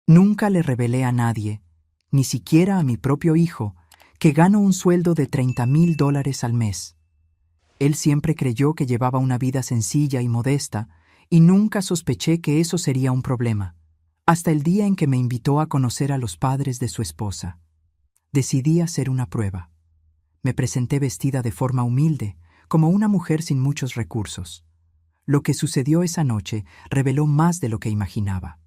Nunca le revelé a nadie, ni siquiera a mi propio hijo, que gano un sueldo de $30,000 al mes. Él siempre creyó que llevaba una vida sencilla y modesta, y nunca sospeché que eso sería un problema, hasta el día en que me invitó a conocer a los padres de su esposa. Decidí hacer una prueba. Me presenté vestida de forma humilde, como una mujer sin muchos recursos. Lo que sucedió esa noche reveló más de lo que imaginaba.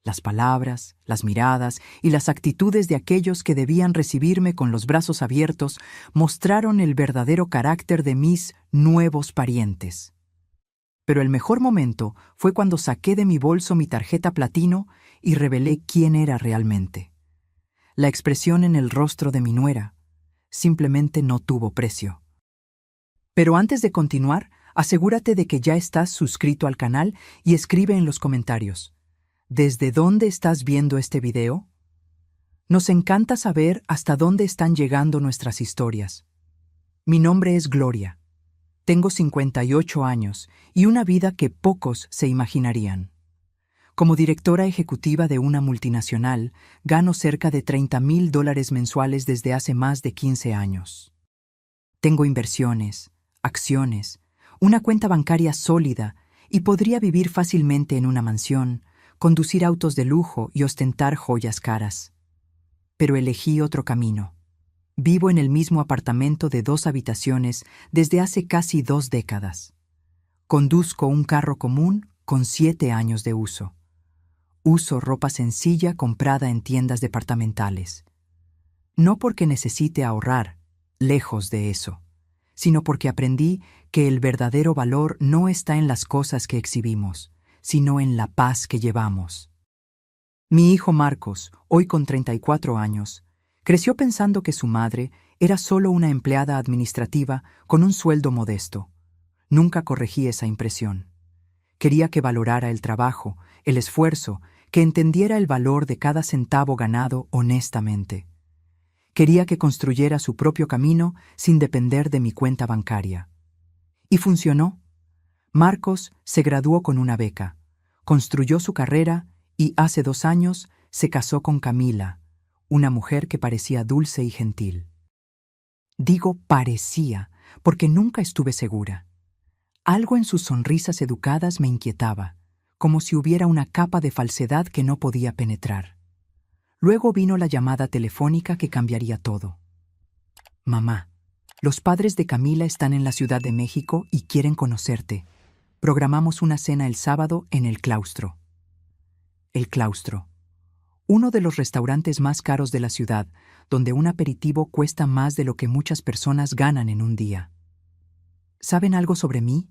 Las palabras, las miradas y las actitudes de aquellos que debían recibirme con los brazos abiertos mostraron el verdadero carácter de mis nuevos parientes. Pero el mejor momento fue cuando saqué de mi bolso mi tarjeta platino y revelé quién era realmente. La expresión en el rostro de mi nuera simplemente no tuvo precio. Pero antes de continuar, asegúrate de que ya estás suscrito al canal y escribe en los comentarios: ¿desde dónde estás viendo este video? Nos encanta saber hasta dónde están llegando nuestras historias. Mi nombre es Gloria. Tengo 58 años y una vida que pocos se imaginarían. Como directora ejecutiva de una multinacional, gano cerca de $30,000 mensuales desde hace más de 15 años. Tengo inversiones, acciones, una cuenta bancaria sólida y podría vivir fácilmente en una mansión, conducir autos de lujo y ostentar joyas caras. Pero elegí otro camino. Vivo en el mismo apartamento de 2 habitaciones desde hace casi 2 décadas. Conduzco un carro común con 7 años de uso. Uso ropa sencilla comprada en tiendas departamentales. No porque necesite ahorrar, lejos de eso, sino porque aprendí que el verdadero valor no está en las cosas que exhibimos, sino en la paz que llevamos. Mi hijo Marcos, hoy con 34 años, creció pensando que su madre era solo una empleada administrativa con un sueldo modesto. Nunca corregí esa impresión. Quería que valorara el trabajo, el esfuerzo, que entendiera el valor de cada centavo ganado honestamente. Quería que construyera su propio camino sin depender de mi cuenta bancaria. Y funcionó. Marcos se graduó con una beca, construyó su carrera y hace 2 años se casó con Camila, una mujer que parecía dulce y gentil. Digo parecía porque nunca estuve segura. Algo en sus sonrisas educadas me inquietaba, como si hubiera una capa de falsedad que no podía penetrar. Luego vino la llamada telefónica que cambiaría todo. Mamá, los padres de Camila están en la Ciudad de México y quieren conocerte. Programamos una cena el sábado en El Claustro. El Claustro, uno de los restaurantes más caros de la ciudad, donde un aperitivo cuesta más de lo que muchas personas ganan en un día. ¿Saben algo sobre mí?,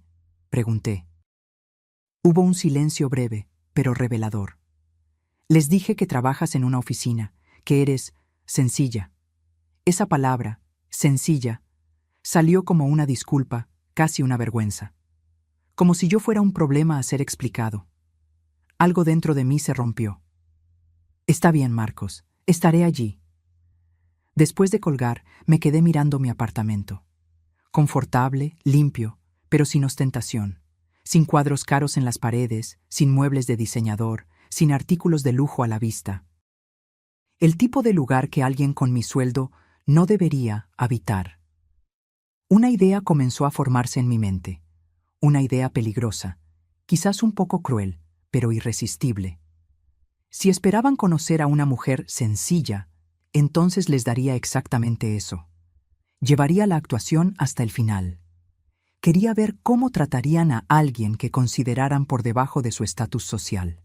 pregunté. Hubo un silencio breve, pero revelador. Les dije que trabajas en una oficina, que eres sencilla. Esa palabra, sencilla, salió como una disculpa, casi una vergüenza. Como si yo fuera un problema a ser explicado. Algo dentro de mí se rompió. Está bien, Marcos, estaré allí. Después de colgar, me quedé mirando mi apartamento. Confortable, limpio, pero sin ostentación. Sin cuadros caros en las paredes, sin muebles de diseñador, sin artículos de lujo a la vista. El tipo de lugar que alguien con mi sueldo no debería habitar. Una idea comenzó a formarse en mi mente. Una idea peligrosa, quizás un poco cruel, pero irresistible. Si esperaban conocer a una mujer sencilla, entonces les daría exactamente eso. Llevaría la actuación hasta el final. Quería ver cómo tratarían a alguien que consideraran por debajo de su estatus social.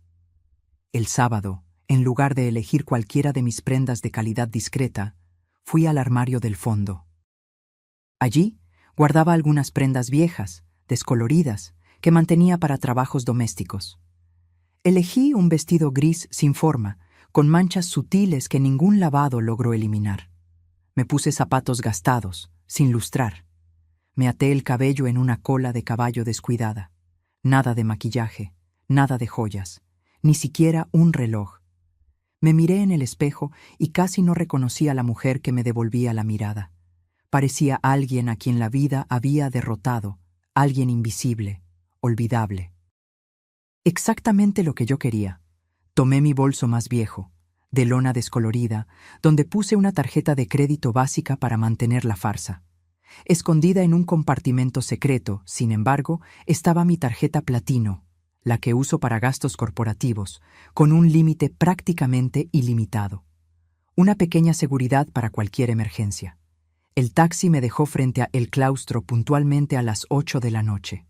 El sábado, en lugar de elegir cualquiera de mis prendas de calidad discreta, fui al armario del fondo. Allí guardaba algunas prendas viejas, descoloridas, que mantenía para trabajos domésticos. Elegí un vestido gris sin forma, con manchas sutiles que ningún lavado logró eliminar. Me puse zapatos gastados, sin lustrar. Me até el cabello en una cola de caballo descuidada. Nada de maquillaje, nada de joyas, ni siquiera un reloj. Me miré en el espejo y casi no reconocí a la mujer que me devolvía la mirada. Parecía alguien a quien la vida había derrotado, alguien invisible, olvidable. Exactamente lo que yo quería. Tomé mi bolso más viejo, de lona descolorida, donde puse una tarjeta de crédito básica para mantener la farsa. Escondida en un compartimento secreto, sin embargo, estaba mi tarjeta platino, la que uso para gastos corporativos, con un límite prácticamente ilimitado. Una pequeña seguridad para cualquier emergencia. El taxi me dejó frente a El Claustro puntualmente a las 8 de la noche.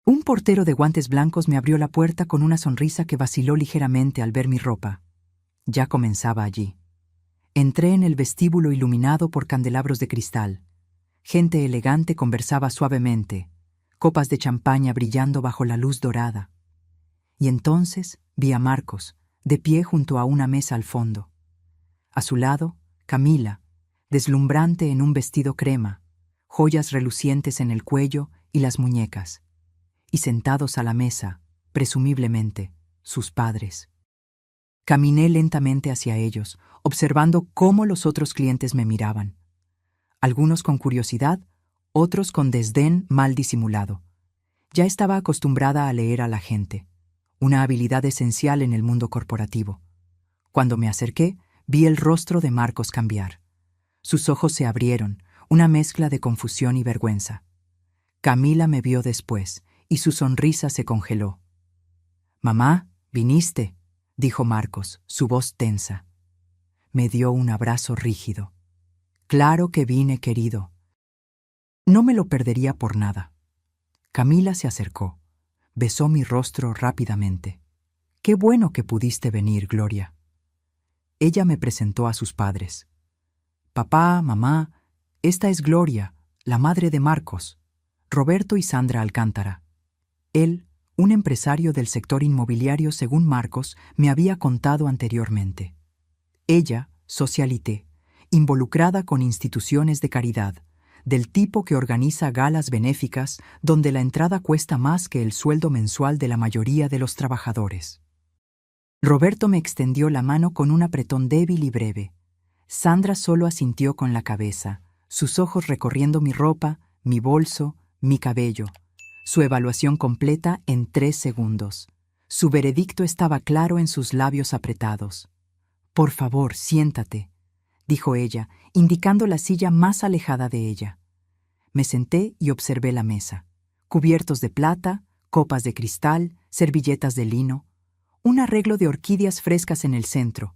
Un portero de guantes blancos me abrió la puerta con una sonrisa que vaciló ligeramente al ver mi ropa. Ya comenzaba allí. Entré en el vestíbulo iluminado por candelabros de cristal. Gente elegante conversaba suavemente, copas de champaña brillando bajo la luz dorada. Y entonces vi a Marcos, de pie junto a una mesa al fondo. A su lado, Camila, deslumbrante en un vestido crema, joyas relucientes en el cuello y las muñecas. Y sentados a la mesa, presumiblemente, sus padres. Caminé lentamente hacia ellos, observando cómo los otros clientes me miraban. Algunos con curiosidad, otros con desdén mal disimulado. Ya estaba acostumbrada a leer a la gente, una habilidad esencial en el mundo corporativo. Cuando me acerqué, vi el rostro de Marcos cambiar. Sus ojos se abrieron, una mezcla de confusión y vergüenza. Camila me vio después, y su sonrisa se congeló. «Mamá, viniste», dijo Marcos, su voz tensa. Me dio un abrazo rígido. «Claro que vine, querido. No me lo perdería por nada». Camila se acercó, besó mi rostro rápidamente. «Qué bueno que pudiste venir, Gloria». Ella me presentó a sus padres. «Papá, mamá, esta es Gloria, la madre de Marcos, Roberto y Sandra Alcántara». Él, un empresario del sector inmobiliario según Marcos, me había contado anteriormente. Ella, socialité, involucrada con instituciones de caridad, del tipo que organiza galas benéficas donde la entrada cuesta más que el sueldo mensual de la mayoría de los trabajadores. Roberto me extendió la mano con un apretón débil y breve. Sandra solo asintió con la cabeza, sus ojos recorriendo mi ropa, mi bolso, mi cabello. Su evaluación completa en 3 segundos. Su veredicto estaba claro en sus labios apretados. «Por favor, siéntate», dijo ella, indicando la silla más alejada de ella. Me senté y observé la mesa. Cubiertos de plata, copas de cristal, servilletas de lino, un arreglo de orquídeas frescas en el centro.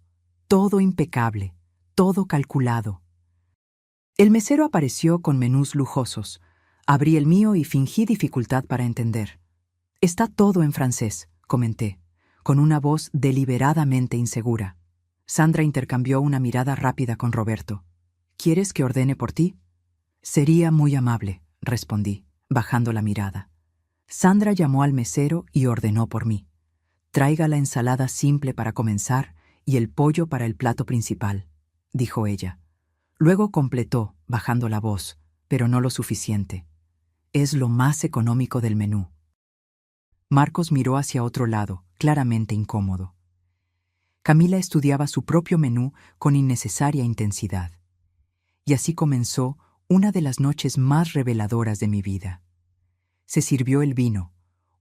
Todo impecable, todo calculado. El mesero apareció con menús lujosos. Abrí el mío y fingí dificultad para entender. «Está todo en francés», comenté, con una voz deliberadamente insegura. Sandra intercambió una mirada rápida con Roberto. «¿Quieres que ordene por ti?» «Sería muy amable», respondí, bajando la mirada. Sandra llamó al mesero y ordenó por mí. «Traiga la ensalada simple para comenzar y el pollo para el plato principal», dijo ella. Luego completó, bajando la voz, pero no lo suficiente. «Es lo más económico del menú». Marcos miró hacia otro lado, claramente incómodo. Camila estudiaba su propio menú con innecesaria intensidad. Y así comenzó una de las noches más reveladoras de mi vida. Se sirvió el vino,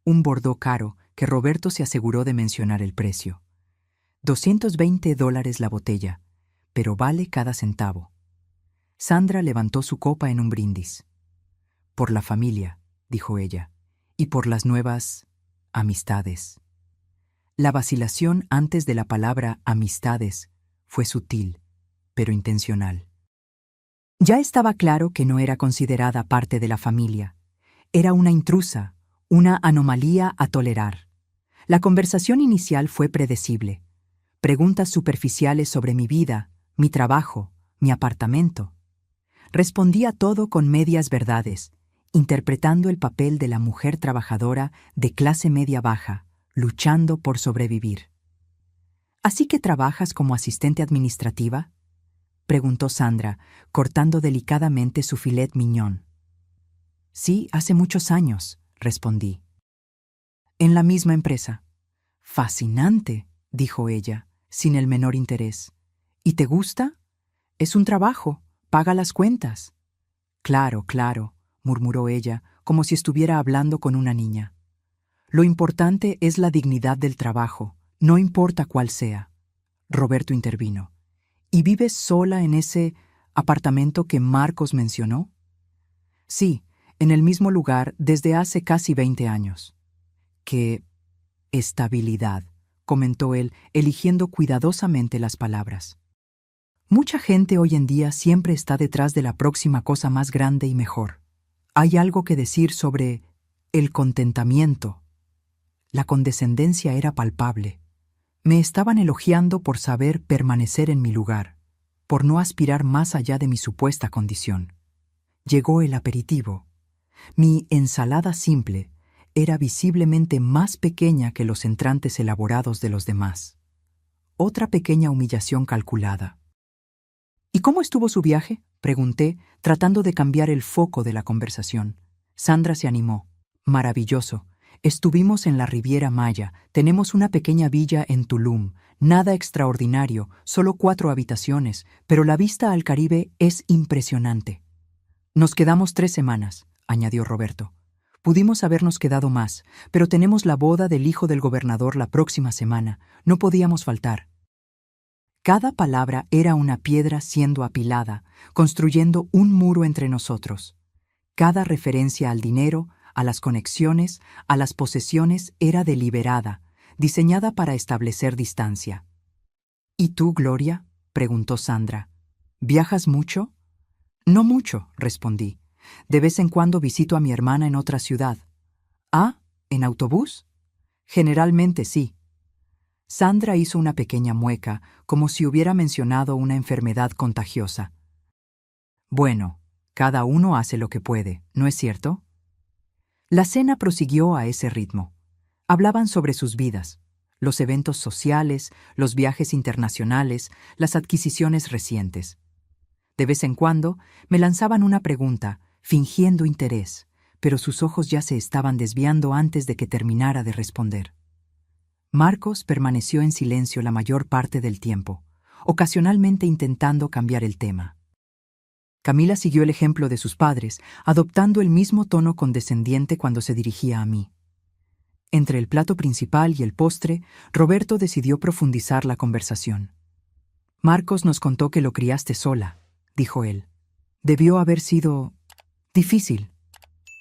un Bordeaux caro que Roberto se aseguró de mencionar el precio. $220 la botella, pero vale cada centavo. Sandra levantó su copa en un brindis. «Por la familia», dijo ella, «y por las nuevas amistades». La vacilación antes de la palabra amistades fue sutil, pero intencional. Ya estaba claro que no era considerada parte de la familia. Era una intrusa, una anomalía a tolerar. La conversación inicial fue predecible. Preguntas superficiales sobre mi vida, mi trabajo, mi apartamento. Respondía todo con medias verdades, interpretando el papel de la mujer trabajadora de clase media baja, luchando por sobrevivir. «¿Así que trabajas como asistente administrativa?», preguntó Sandra, cortando delicadamente su filet mignon. «Sí, hace muchos años», respondí. «¿En la misma empresa?» «Fascinante», dijo ella, sin el menor interés. «¿Y te gusta? Es un trabajo, paga las cuentas». «Claro, claro», murmuró ella, como si estuviera hablando con una niña. «Lo importante es la dignidad del trabajo, No importa cuál sea, Roberto intervino. ¿Y vives sola en ese apartamento que Marcos mencionó? Sí, en el mismo lugar desde hace casi 20 años. ¡Qué estabilidad!, comentó él, eligiendo cuidadosamente las palabras. Mucha gente hoy en día siempre está detrás de la próxima cosa más grande y mejor. Hay algo que decir sobre el contentamiento. La condescendencia era palpable. Me estaban elogiando por saber permanecer en mi lugar, por no aspirar más allá de mi supuesta condición. Llegó el aperitivo. Mi ensalada simple era visiblemente más pequeña que los entrantes elaborados de los demás. Otra pequeña humillación calculada. ¿Y cómo estuvo su viaje?, pregunté, tratando de cambiar el foco de la conversación. Sandra se animó. Maravilloso. Estuvimos en la Riviera Maya, tenemos una pequeña villa en Tulum, nada extraordinario, solo 4 habitaciones, pero la vista al Caribe es impresionante. Nos quedamos 3 semanas, añadió Roberto. Pudimos habernos quedado más, pero tenemos la boda del hijo del gobernador la próxima semana, no podíamos faltar. Cada palabra era una piedra siendo apilada, construyendo un muro entre nosotros. Cada referencia al dinero, a las conexiones, a las posesiones era deliberada, diseñada para establecer distancia. ¿Y tú, Gloria?, preguntó Sandra. ¿Viajas mucho? No mucho, respondí. De vez en cuando visito a mi hermana en otra ciudad. ¿Ah, en autobús? Generalmente sí. Sandra hizo una pequeña mueca, como si hubiera mencionado una enfermedad contagiosa. Bueno, cada uno hace lo que puede, ¿no es cierto? La cena prosiguió a ese ritmo. Hablaban sobre sus vidas, los eventos sociales, los viajes internacionales, las adquisiciones recientes. De vez en cuando me lanzaban una pregunta, fingiendo interés, pero sus ojos ya se estaban desviando antes de que terminara de responder. Marcos permaneció en silencio la mayor parte del tiempo, ocasionalmente intentando cambiar el tema. Camila siguió el ejemplo de sus padres, adoptando el mismo tono condescendiente cuando se dirigía a mí. Entre el plato principal y el postre, Roberto decidió profundizar la conversación. Marcos nos contó que lo criaste sola, dijo él. Debió haber sido difícil.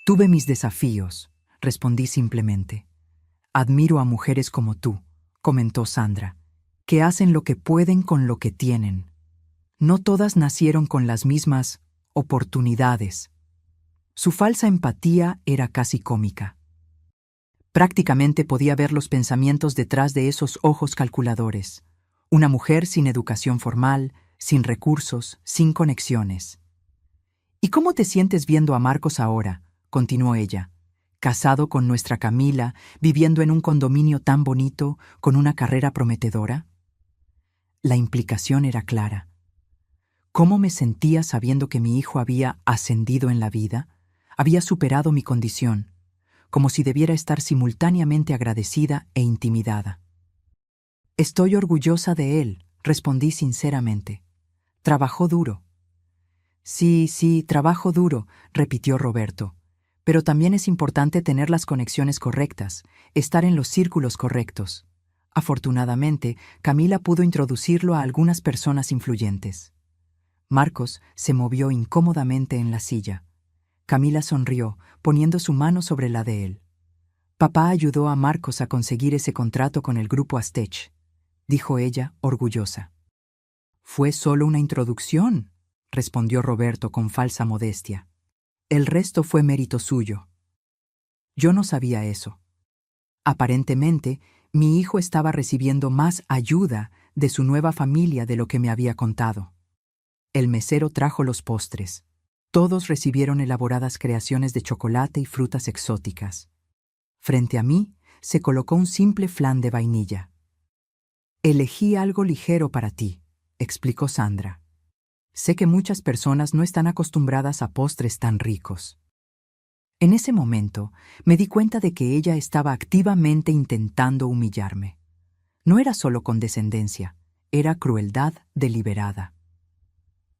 Tuve mis desafíos, respondí simplemente. Admiro a mujeres como tú, comentó Sandra, que hacen lo que pueden con lo que tienen. No todas nacieron con las mismas oportunidades. Su falsa empatía era casi cómica. Prácticamente podía ver los pensamientos detrás de esos ojos calculadores. Una mujer sin educación formal, sin recursos, sin conexiones. ¿Y cómo te sientes viendo a Marcos ahora?, continuó ella. Casado con nuestra Camila, viviendo en un condominio tan bonito, con una carrera prometedora. La implicación era clara. ¿Cómo me sentía sabiendo que mi hijo había ascendido en la vida? Había superado mi condición, como si debiera estar simultáneamente agradecida e intimidada. Estoy orgullosa de él, respondí sinceramente. Trabajó duro. Sí, trabajo duro, repitió Roberto. Pero también es importante tener las conexiones correctas, estar en los círculos correctos. Afortunadamente, Camila pudo introducirlo a algunas personas influyentes. Marcos se movió incómodamente en la silla. Camila sonrió, poniendo su mano sobre la de él. Papá ayudó a Marcos a conseguir ese contrato con el grupo Aztec, dijo ella, orgullosa. Fue solo una introducción, respondió Roberto con falsa modestia. El resto fue mérito suyo. Yo no sabía eso. Aparentemente, mi hijo estaba recibiendo más ayuda de su nueva familia de lo que me había contado. El mesero trajo los postres. Todos recibieron elaboradas creaciones de chocolate y frutas exóticas. Frente a mí se colocó un simple flan de vainilla. Elegí algo ligero para ti, explicó Sandra. Sé que muchas personas no están acostumbradas a postres tan ricos. En ese momento me di cuenta de que ella estaba activamente intentando humillarme. No era solo condescendencia, era crueldad deliberada.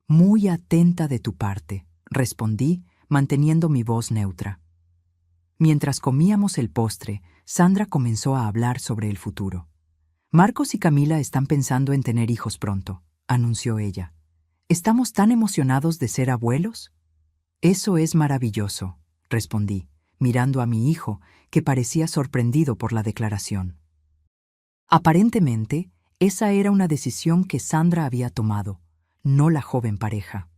Muy atenta de tu parte, respondí, manteniendo mi voz neutra. Mientras comíamos el postre, Sandra comenzó a hablar sobre el futuro. Marcos y Camila están pensando en tener hijos pronto, anunció ella. ¿Estamos tan emocionados de ser abuelos? Eso es maravilloso, respondí, mirando a mi hijo, que parecía sorprendido por la declaración. Aparentemente, esa era una decisión que Sandra había tomado, no la joven pareja.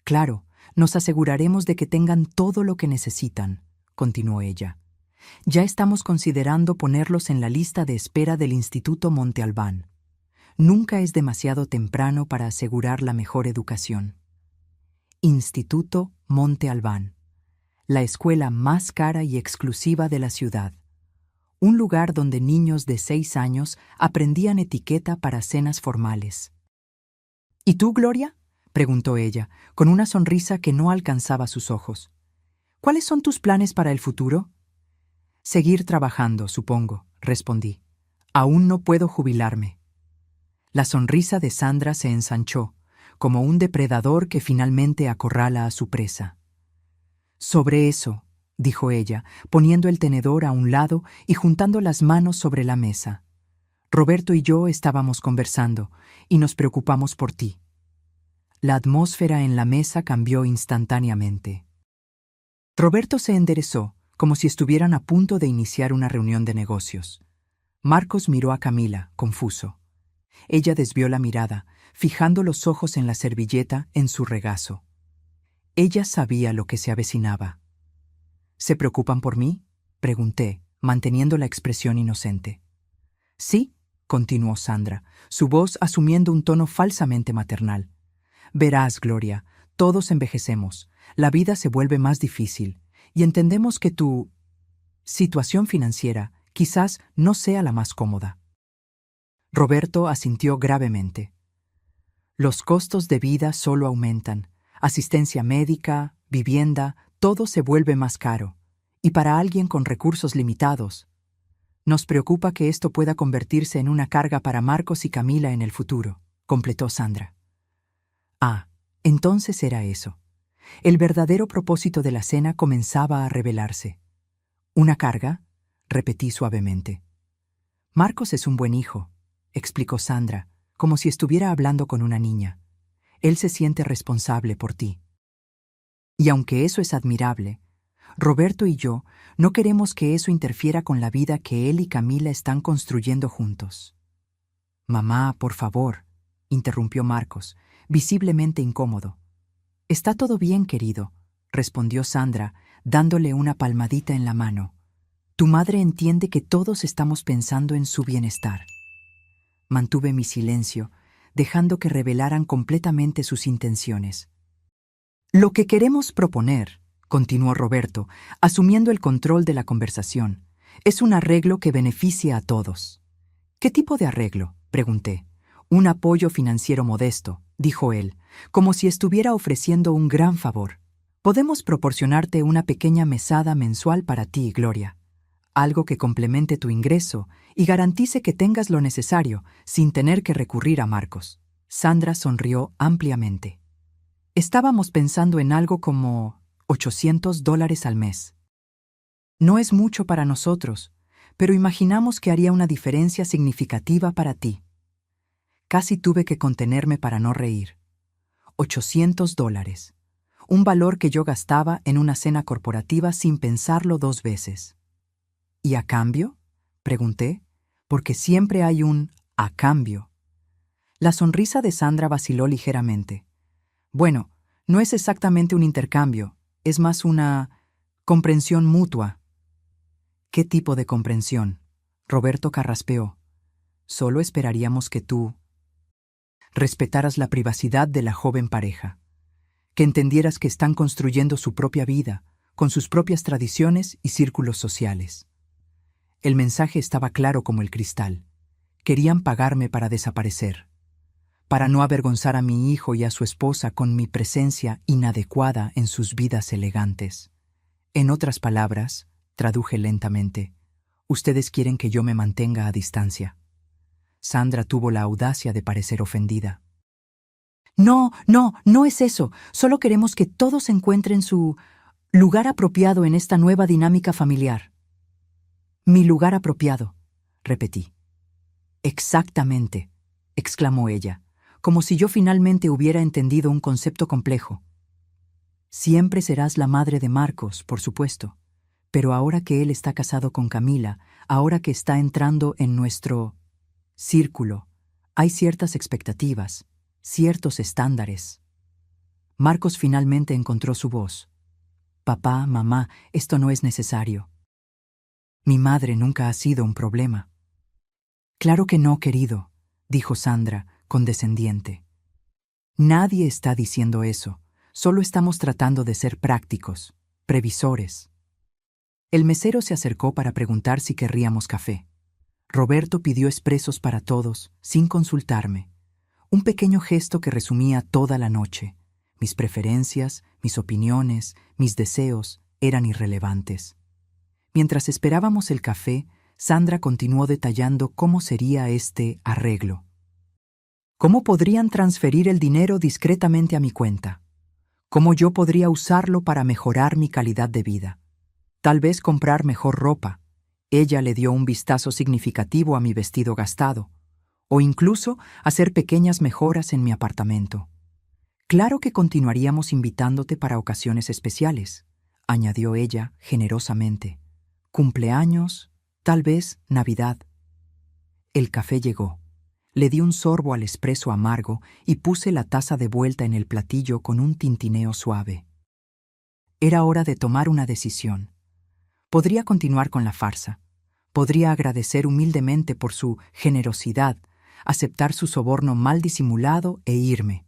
Claro, nos aseguraremos de que tengan todo lo que necesitan, continuó ella. Ya estamos considerando ponerlos en la lista de espera del Instituto Monte Albán. Nunca es demasiado temprano para asegurar la mejor educación. Instituto Monte Albán, la escuela más cara y exclusiva de la ciudad. Un lugar donde niños de 6 años aprendían etiqueta para cenas formales. ¿Y tú, Gloria?, preguntó ella, con una sonrisa que no alcanzaba sus ojos. ¿Cuáles son tus planes para el futuro? Seguir trabajando, supongo, respondí. Aún no puedo jubilarme. La sonrisa de Sandra se ensanchó, como un depredador que finalmente acorrala a su presa. Sobre eso, dijo ella, poniendo el tenedor a un lado y juntando las manos sobre la mesa. Roberto y yo estábamos conversando, y nos preocupamos por ti. La atmósfera en la mesa cambió instantáneamente. Roberto se enderezó, como si estuvieran a punto de iniciar una reunión de negocios. Marcos miró a Camila, confuso. Ella desvió la mirada, fijando los ojos en la servilleta en su regazo. Ella sabía lo que se avecinaba. ¿Se preocupan por mí?, pregunté, manteniendo la expresión inocente. Sí, continuó Sandra, su voz asumiendo un tono falsamente maternal. Verás, Gloria, todos envejecemos, la vida se vuelve más difícil, y entendemos que tu situación financiera quizás no sea la más cómoda. Roberto asintió gravemente. Los costos de vida solo aumentan. Asistencia médica, vivienda, todo se vuelve más caro. Y para alguien con recursos limitados, nos preocupa que esto pueda convertirse en una carga para Marcos y Camila en el futuro, completó Sandra. Ah, entonces era eso. El verdadero propósito de la cena comenzaba a revelarse. ¿Una carga?, repetí suavemente. Marcos es un buen hijo, explicó Sandra, como si estuviera hablando con una niña. Él se siente responsable por ti. Y aunque eso es admirable, Roberto y yo no queremos que eso interfiera con la vida que él y Camila están construyendo juntos. Mamá, por favor, interrumpió Marcos, visiblemente incómodo. Está todo bien, querido, respondió Sandra, dándole una palmadita en la mano. Tu madre entiende que todos estamos pensando en su bienestar. Mantuve mi silencio, dejando que revelaran completamente sus intenciones. Lo que queremos proponer, continuó Roberto, asumiendo el control de la conversación, es un arreglo que beneficie a todos. ¿Qué tipo de arreglo?, pregunté. Un apoyo financiero modesto, dijo él, como si estuviera ofreciendo un gran favor. Podemos proporcionarte una pequeña mesada mensual para ti, Gloria. Algo que complemente tu ingreso y garantice que tengas lo necesario sin tener que recurrir a Marcos. Sandra sonrió ampliamente. Estábamos pensando en algo como $800 al mes. No es mucho para nosotros, pero imaginamos que haría una diferencia significativa para ti. Casi tuve que contenerme para no reír. $800. Un valor que yo gastaba en una cena corporativa sin pensarlo 2 veces. ¿Y a cambio?, pregunté, porque siempre hay un a cambio. La sonrisa de Sandra vaciló ligeramente. Bueno, no es exactamente un intercambio, es más una comprensión mutua. ¿Qué tipo de comprensión?, Roberto carraspeó. Solo esperaríamos que tú respetaras la privacidad de la joven pareja, que entendieras que están construyendo su propia vida, con sus propias tradiciones y círculos sociales. El mensaje estaba claro como el cristal. Querían pagarme para desaparecer, para no avergonzar a mi hijo y a su esposa con mi presencia inadecuada en sus vidas elegantes. En otras palabras, traduje lentamente, ustedes quieren que yo me mantenga a distancia. Sandra tuvo la audacia de parecer ofendida. No es eso. Solo queremos que todos encuentren su lugar apropiado en esta nueva dinámica familiar. Mi lugar apropiado, repetí. Exactamente, exclamó ella, como si yo finalmente hubiera entendido un concepto complejo. Siempre serás la madre de Marcos, por supuesto, pero ahora que él está casado con Camila, ahora que está entrando en nuestro círculo, hay ciertas expectativas, ciertos estándares. Marcos finalmente encontró su voz. Papá, mamá, esto no es necesario. Mi madre nunca ha sido un problema. Claro que no, querido, dijo Sandra, condescendiente. Nadie está diciendo eso, solo estamos tratando de ser prácticos, previsores. El mesero se acercó para preguntar si querríamos café. Roberto pidió expresos para todos, sin consultarme. Un pequeño gesto que resumía toda la noche. Mis preferencias, mis opiniones, mis deseos eran irrelevantes. Mientras esperábamos el café, Sandra continuó detallando cómo sería este arreglo. ¿Cómo podrían transferir el dinero discretamente a mi cuenta? ¿Cómo yo podría usarlo para mejorar mi calidad de vida? Tal vez comprar mejor ropa. Ella le dio un vistazo significativo a mi vestido gastado. O incluso hacer pequeñas mejoras en mi apartamento. Claro que continuaríamos invitándote para ocasiones especiales, añadió ella generosamente. Cumpleaños, tal vez Navidad. El café llegó. Le di un sorbo al espresso amargo y puse la taza de vuelta en el platillo con un tintineo suave. Era hora de tomar una decisión. Podría continuar con la farsa. Podría agradecer humildemente por su generosidad, aceptar su soborno mal disimulado e irme.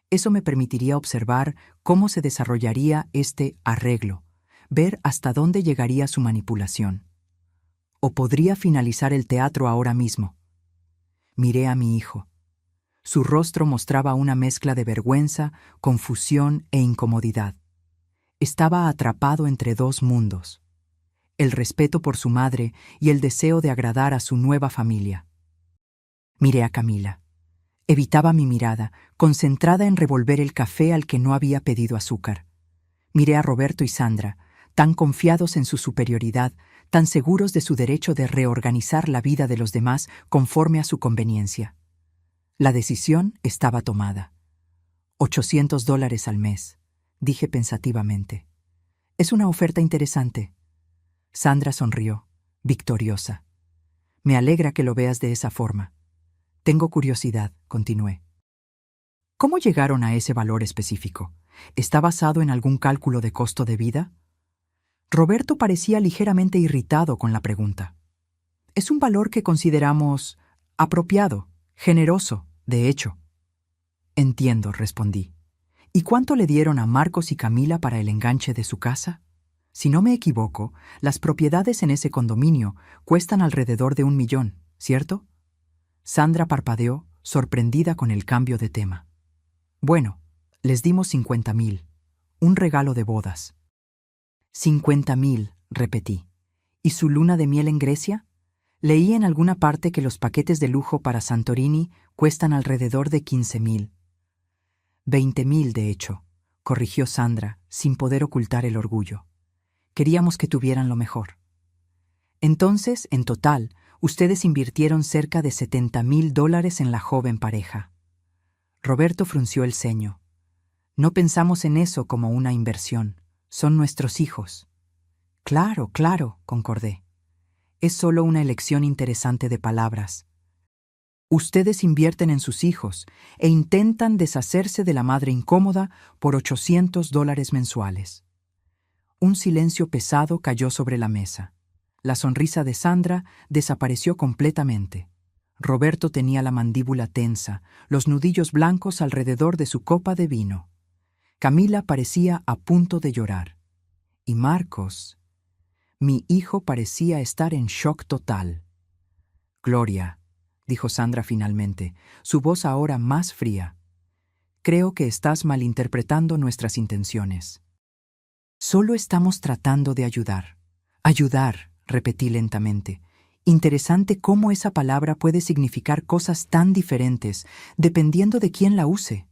Eso me permitiría observar cómo se desarrollaría este arreglo, ver hasta dónde llegaría su manipulación. O podría finalizar el teatro ahora mismo. Miré a mi hijo. Su rostro mostraba una mezcla de vergüenza, confusión e incomodidad. Estaba atrapado entre dos mundos: el respeto por su madre y el deseo de agradar a su nueva familia. Miré a Camila. Evitaba mi mirada, concentrada en revolver el café al que no había pedido azúcar. Miré a Roberto y Sandra, tan confiados en su superioridad, tan seguros de su derecho de reorganizar la vida de los demás conforme a su conveniencia. La decisión estaba tomada. $800 al mes, dije pensativamente. Es una oferta interesante. Sandra sonrió, victoriosa. Me alegra que lo veas de esa forma. Tengo curiosidad, continué. ¿Cómo llegaron a ese valor específico? ¿Está basado en algún cálculo de costo de vida? Roberto parecía ligeramente irritado con la pregunta. Es un valor que consideramos apropiado, generoso, de hecho. Entiendo, respondí. ¿Y cuánto le dieron a Marcos y Camila para el enganche de su casa? Si no me equivoco, las propiedades en ese condominio cuestan alrededor de 1 millón, ¿cierto? Sandra parpadeó, sorprendida con el cambio de tema. Bueno, les dimos 50,000. Un regalo de bodas. 50,000, repetí. ¿Y su luna de miel en Grecia? Leí en alguna parte que los paquetes de lujo para Santorini cuestan alrededor de 15,000. 20,000, de hecho, corrigió Sandra, sin poder ocultar el orgullo. Queríamos que tuvieran lo mejor. Entonces, en total, ustedes invirtieron cerca de $70,000 en la joven pareja. Roberto frunció el ceño. No pensamos en eso como una inversión. Son nuestros hijos. Claro, claro, concordé. Es solo una elección interesante de palabras. Ustedes invierten en sus hijos e intentan deshacerse de la madre incómoda por $800 mensuales. Un silencio pesado cayó sobre la mesa. La sonrisa de Sandra desapareció completamente. Roberto tenía la mandíbula tensa, los nudillos blancos alrededor de su copa de vino. Camila parecía a punto de llorar. Y Marcos, mi hijo, parecía estar en shock total. Gloria, dijo Sandra finalmente, su voz ahora más fría. Creo que estás malinterpretando nuestras intenciones. Solo estamos tratando de ayudar. Ayudar, repetí lentamente. Interesante cómo esa palabra puede significar cosas tan diferentes, dependiendo de quién la use.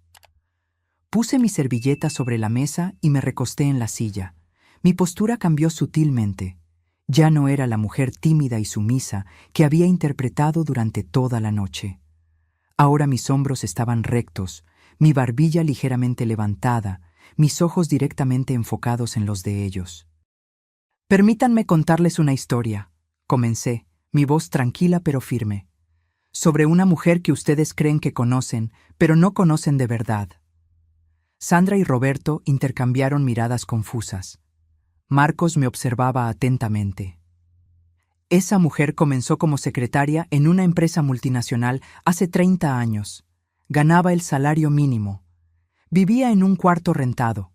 Puse mi servilleta sobre la mesa y me recosté en la silla. Mi postura cambió sutilmente. Ya no era la mujer tímida y sumisa que había interpretado durante toda la noche. Ahora mis hombros estaban rectos, mi barbilla ligeramente levantada, mis ojos directamente enfocados en los de ellos. Permítanme contarles una historia, comencé, mi voz tranquila pero firme, sobre una mujer que ustedes creen que conocen, pero no conocen de verdad. Sandra y Roberto intercambiaron miradas confusas. Marcos me observaba atentamente. Esa mujer comenzó como secretaria en una empresa multinacional hace 30 años. Ganaba el salario mínimo. Vivía en un cuarto rentado.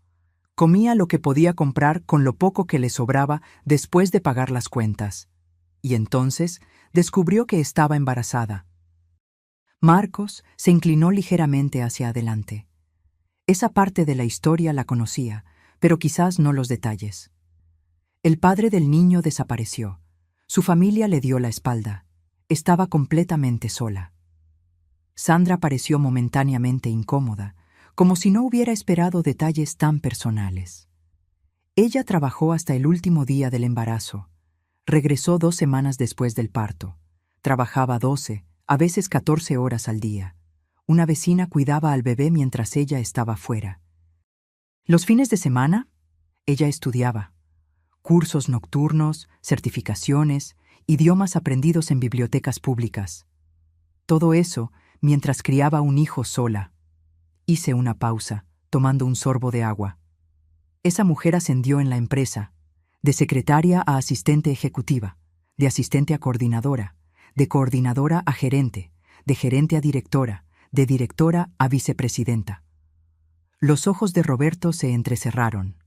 Comía lo que podía comprar con lo poco que le sobraba después de pagar las cuentas. Y entonces descubrió que estaba embarazada. Marcos se inclinó ligeramente hacia adelante. Esa parte de la historia la conocía, pero quizás no los detalles. El padre del niño desapareció. Su familia le dio la espalda. Estaba completamente sola. Sandra pareció momentáneamente incómoda, como si no hubiera esperado detalles tan personales. Ella trabajó hasta el último día del embarazo. Regresó 2 semanas después del parto. Trabajaba 12, a veces 14 horas al día. Una vecina cuidaba al bebé mientras ella estaba fuera. Los fines de semana, ella estudiaba. Cursos nocturnos, certificaciones, idiomas aprendidos en bibliotecas públicas. Todo eso mientras criaba un hijo sola. Hice una pausa, tomando un sorbo de agua. Esa mujer ascendió en la empresa, de secretaria a asistente ejecutiva, de asistente a coordinadora, de coordinadora a gerente, de gerente a directora, de directora a vicepresidenta. Los ojos de Roberto se entrecerraron.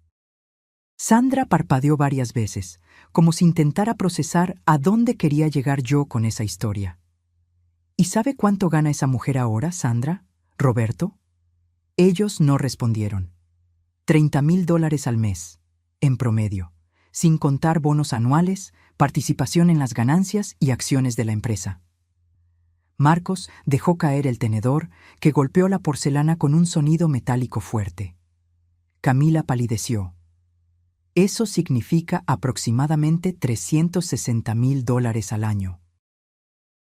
Sandra parpadeó varias veces, como si intentara procesar a dónde quería llegar yo con esa historia. ¿Y sabe cuánto gana esa mujer ahora, Sandra? ¿Roberto? Ellos no respondieron. $30,000 al mes, en promedio, sin contar bonos anuales, participación en las ganancias y acciones de la empresa. Marcos dejó caer el tenedor, que golpeó la porcelana con un sonido metálico fuerte. Camila palideció. Eso significa aproximadamente $360,000 al año.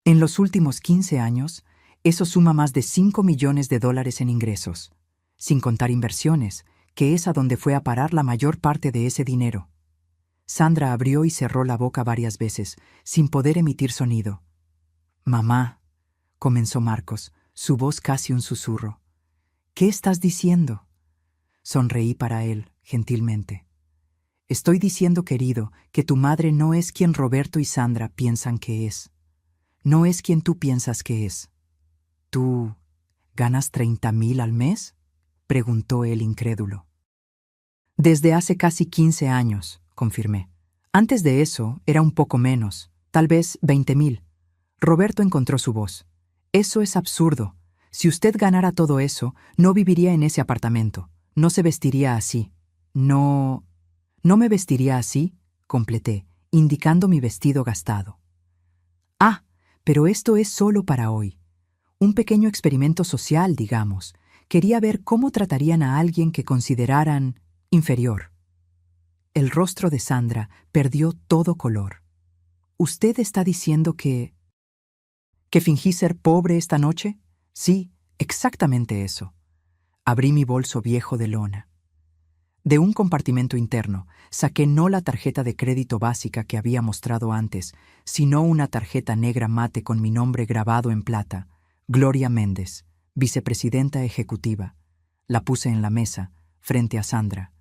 En los últimos 15 años, eso suma más de $5 millones en ingresos, sin contar inversiones, que es a donde fue a parar la mayor parte de ese dinero. Sandra abrió y cerró la boca varias veces, sin poder emitir sonido. «Mamá», comenzó Marcos, su voz casi un susurro. «¿Qué estás diciendo?» Sonreí para él, gentilmente. «Estoy diciendo, querido, que tu madre no es quien Roberto y Sandra piensan que es. No es quien tú piensas que es». «¿Tú ganas 30,000 al mes?», preguntó él incrédulo. «Desde hace casi 15 años», confirmé. «Antes de eso era un poco menos, tal vez 20,000. Roberto encontró su voz. «Eso es absurdo. Si usted ganara todo eso, no viviría en ese apartamento. No se vestiría así. No me vestiría así», completé, indicando mi vestido gastado. «Ah, pero esto es solo para hoy. Un pequeño experimento social, digamos. Quería ver cómo tratarían a alguien que consideraran inferior». El rostro de Sandra perdió todo color. «¿Usted está diciendo que fingí ser pobre esta noche?» «Sí, exactamente eso». Abrí mi bolso viejo de lona. De un compartimento interno saqué no la tarjeta de crédito básica que había mostrado antes, sino una tarjeta negra mate con mi nombre grabado en plata, Gloria Méndez, vicepresidenta ejecutiva. La puse en la mesa, frente a Sandra.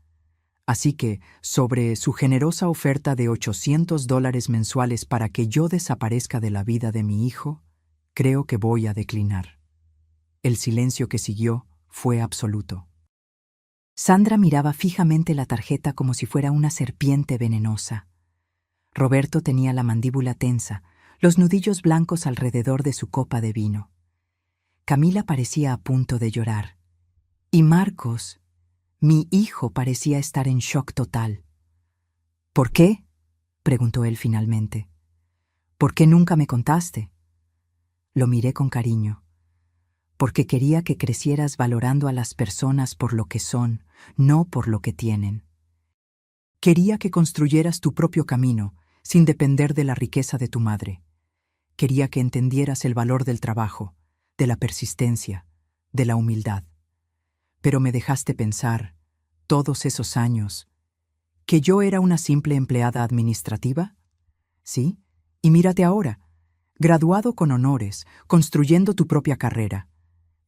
Así que, sobre su generosa oferta de $800 mensuales para que yo desaparezca de la vida de mi hijo, creo que voy a declinar. El silencio que siguió fue absoluto. Sandra miraba fijamente la tarjeta como si fuera una serpiente venenosa. Roberto tenía la mandíbula tensa, los nudillos blancos alrededor de su copa de vino. Camila parecía a punto de llorar. Y Marcos, mi hijo, parecía estar en shock total. «¿Por qué?», preguntó él finalmente. «¿Por qué nunca me contaste?» Lo miré con cariño. «Porque quería que crecieras valorando a las personas por lo que son, no por lo que tienen. Quería que construyeras tu propio camino, sin depender de la riqueza de tu madre. Quería que entendieras el valor del trabajo, de la persistencia, de la humildad. Pero me dejaste pensar, todos esos años, ¿que yo era una simple empleada administrativa? Sí, y mírate ahora, graduado con honores, construyendo tu propia carrera.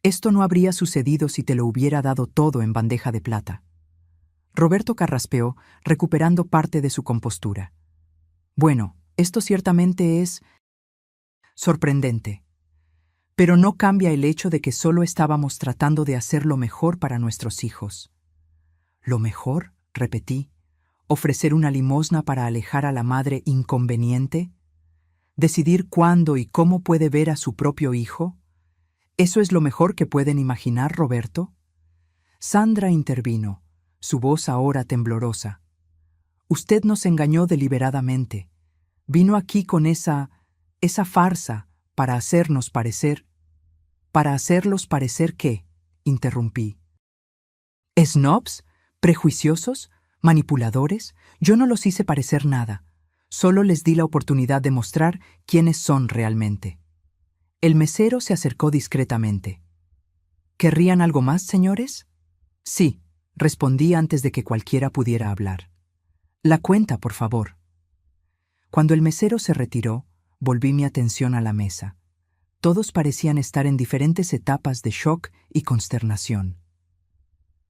Esto no habría sucedido si te lo hubiera dado todo en bandeja de plata. Roberto carraspeó, recuperando parte de su compostura. Bueno, esto ciertamente es sorprendente. Pero no cambia el hecho de que solo estábamos tratando de hacer lo mejor para nuestros hijos. ¿Lo mejor?, repetí. ¿Ofrecer una limosna para alejar a la madre inconveniente? ¿Decidir cuándo y cómo puede ver a su propio hijo? ¿Eso es lo mejor que pueden imaginar, Roberto? Sandra intervino, su voz ahora temblorosa. Usted nos engañó deliberadamente. Vino aquí con esa farsa para hacernos parecer. ¿Para hacerlos parecer qué?, interrumpí. ¿Snobs? ¿Prejuiciosos? ¿Manipuladores? Yo no los hice parecer nada. Solo les di la oportunidad de mostrar quiénes son realmente. El mesero se acercó discretamente. ¿Querrían algo más, señores? Sí, respondí antes de que cualquiera pudiera hablar. La cuenta, por favor. Cuando el mesero se retiró, volví mi atención a la mesa. Todos parecían estar en diferentes etapas de shock y consternación.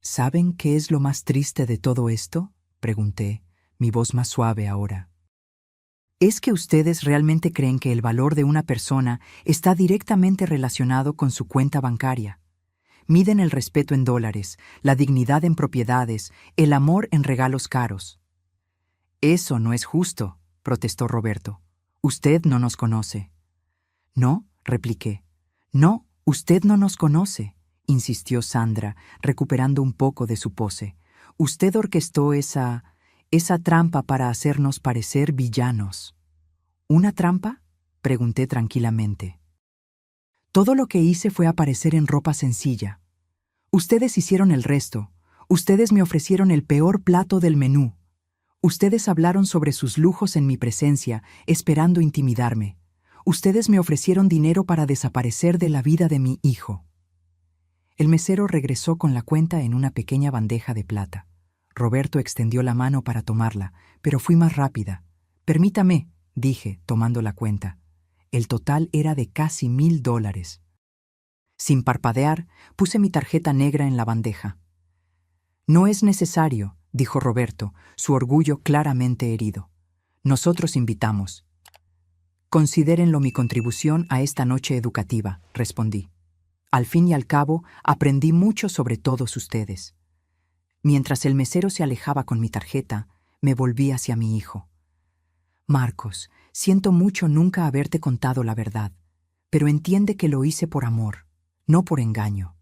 ¿Saben qué es lo más triste de todo esto?, pregunté, mi voz más suave ahora. ¿Es que ustedes realmente creen que el valor de una persona está directamente relacionado con su cuenta bancaria? Miden el respeto en dólares, la dignidad en propiedades, el amor en regalos caros. Eso no es justo, protestó Roberto. Usted no nos conoce. No, repliqué. No, usted no nos conoce, insistió Sandra, recuperando un poco de su pose. Usted orquestó esa trampa para hacernos parecer villanos. ¿Una trampa?, pregunté tranquilamente. Todo lo que hice fue aparecer en ropa sencilla. Ustedes hicieron el resto. Ustedes me ofrecieron el peor plato del menú. Ustedes hablaron sobre sus lujos en mi presencia, esperando intimidarme. Ustedes me ofrecieron dinero para desaparecer de la vida de mi hijo. El mesero regresó con la cuenta en una pequeña bandeja de plata. Roberto extendió la mano para tomarla, pero fui más rápida. Permítame, dije, tomando la cuenta. El total era de casi $1,000. Sin parpadear, puse mi tarjeta negra en la bandeja. No es necesario, dijo Roberto, su orgullo claramente herido. Nosotros invitamos. Considérenlo mi contribución a esta noche educativa, respondí. Al fin y al cabo, aprendí mucho sobre todos ustedes. Mientras el mesero se alejaba con mi tarjeta, me volví hacia mi hijo. Marcos, siento mucho nunca haberte contado la verdad, pero entiende que lo hice por amor, no por engaño.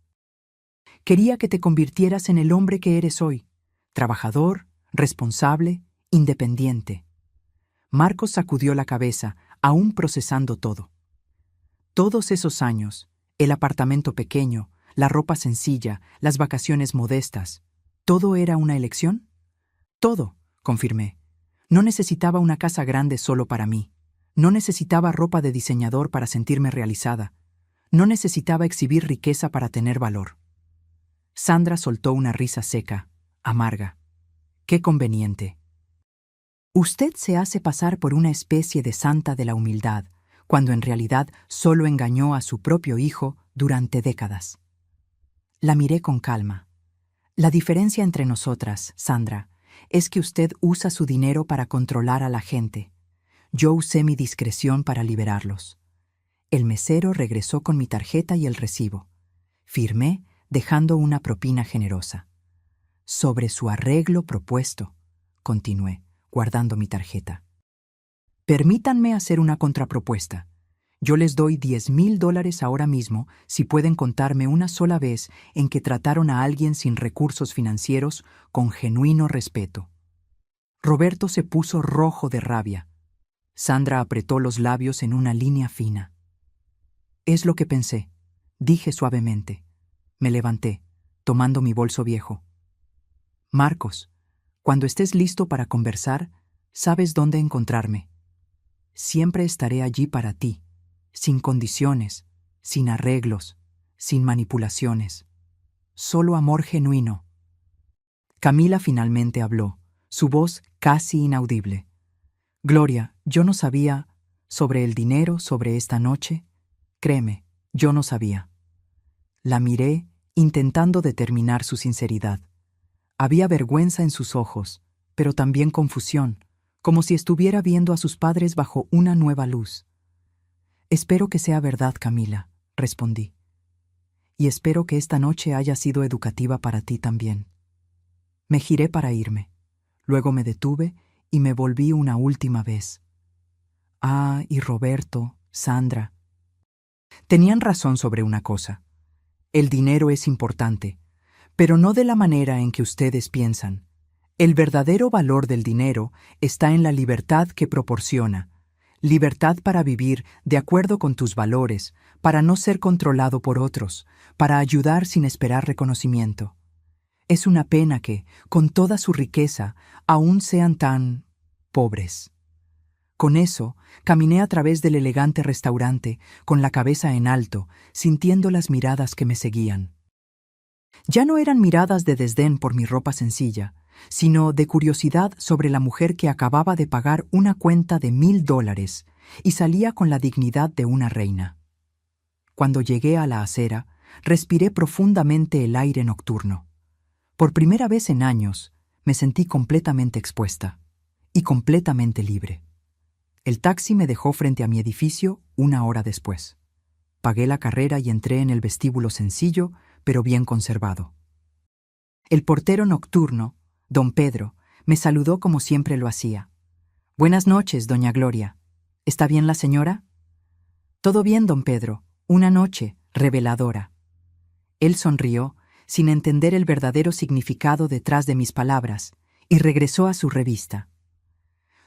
Quería que te convirtieras en el hombre que eres hoy, trabajador, responsable, independiente. Marcos sacudió la cabeza, aún procesando todo. Todos esos años, el apartamento pequeño, la ropa sencilla, las vacaciones modestas, ¿todo era una elección? Todo, confirmé. No necesitaba una casa grande solo para mí. No necesitaba ropa de diseñador para sentirme realizada. No necesitaba exhibir riqueza para tener valor. Sandra soltó una risa seca, amarga. ¡Qué conveniente! Usted se hace pasar por una especie de santa de la humildad, cuando en realidad solo engañó a su propio hijo durante décadas. La miré con calma. La diferencia entre nosotras, Sandra, es que usted usa su dinero para controlar a la gente. Yo usé mi discreción para liberarlos. El mesero regresó con mi tarjeta y el recibo. Firmé, dejando una propina generosa. Sobre su arreglo propuesto, continué, guardando mi tarjeta. Permítanme hacer una contrapropuesta. Yo les doy $10,000 ahora mismo si pueden contarme una sola vez en que trataron a alguien sin recursos financieros con genuino respeto. Roberto se puso rojo de rabia. Sandra apretó los labios en una línea fina. Es lo que pensé, dije suavemente. Me levanté, tomando mi bolso viejo. Marcos, cuando estés listo para conversar, sabes dónde encontrarme. Siempre estaré allí para ti, sin condiciones, sin arreglos, sin manipulaciones. Solo amor genuino. Camila finalmente habló, su voz casi inaudible. Gloria, yo no sabía sobre el dinero, sobre esta noche. Créeme, yo no sabía. La miré, intentando determinar su sinceridad. Había vergüenza en sus ojos, pero también confusión, como si estuviera viendo a sus padres bajo una nueva luz. Espero que sea verdad, Camila, respondí. Y espero que esta noche haya sido educativa para ti también. Me giré para irme. Luego me detuve y me volví una última vez. Ah, y Roberto, Sandra. Tenían razón sobre una cosa. El dinero es importante, pero no de la manera en que ustedes piensan. El verdadero valor del dinero está en la libertad que proporciona. Libertad para vivir de acuerdo con tus valores, para no ser controlado por otros, para ayudar sin esperar reconocimiento. Es una pena que, con toda su riqueza, aún sean tan pobres. Con eso, caminé a través del elegante restaurante, con la cabeza en alto, sintiendo las miradas que me seguían. Ya no eran miradas de desdén por mi ropa sencilla, sino de curiosidad sobre la mujer que acababa de pagar una cuenta de $1000 y salía con la dignidad de una reina. Cuando llegué a la acera, respiré profundamente el aire nocturno. Por primera vez en años, me sentí completamente expuesta y completamente libre. El taxi me dejó frente a mi edificio 1 hora después. Pagué la carrera y entré en el vestíbulo sencillo, pero bien conservado. El portero nocturno, don Pedro, me saludó como siempre lo hacía. «Buenas noches, doña Gloria. ¿Está bien la señora?» «Todo bien, don Pedro. Una noche reveladora». Él sonrió, sin entender el verdadero significado detrás de mis palabras, y regresó a su revista.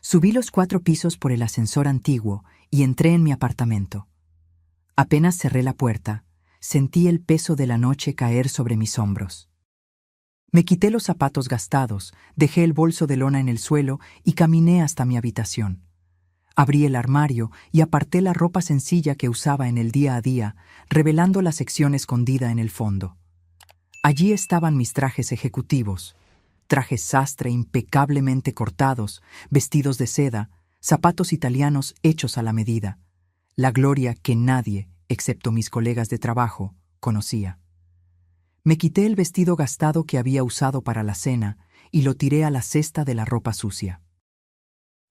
Subí los 4 pisos por el ascensor antiguo y entré en mi apartamento. Apenas cerré la puerta, sentí el peso de la noche caer sobre mis hombros. Me quité los zapatos gastados, dejé el bolso de lona en el suelo y caminé hasta mi habitación. Abrí el armario y aparté la ropa sencilla que usaba en el día a día, revelando la sección escondida en el fondo. Allí estaban mis trajes ejecutivos, trajes sastre impecablemente cortados, vestidos de seda, zapatos italianos hechos a la medida, la Gloria que nadie, excepto mis colegas de trabajo, conocía. Me quité el vestido gastado que había usado para la cena y lo tiré a la cesta de la ropa sucia.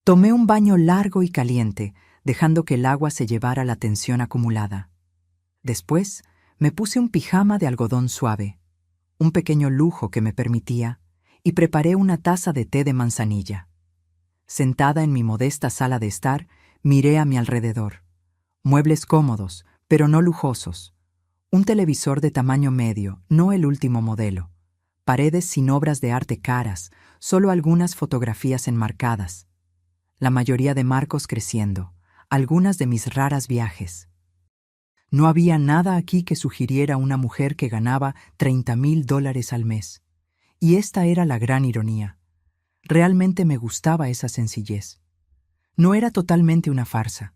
Tomé un baño largo y caliente, dejando que el agua se llevara la tensión acumulada. Después, me puse un pijama de algodón suave, un pequeño lujo que me permitía, y preparé una taza de té de manzanilla. Sentada en mi modesta sala de estar, miré a mi alrededor. Muebles cómodos, pero no lujosos. Un televisor de tamaño medio, no el último modelo. Paredes sin obras de arte caras, solo algunas fotografías enmarcadas. La mayoría de marcos creciendo, algunas de mis raras viajes. No había nada aquí que sugiriera una mujer que ganaba $30,000 al mes. Y esta era la gran ironía. Realmente me gustaba esa sencillez. No era totalmente una farsa.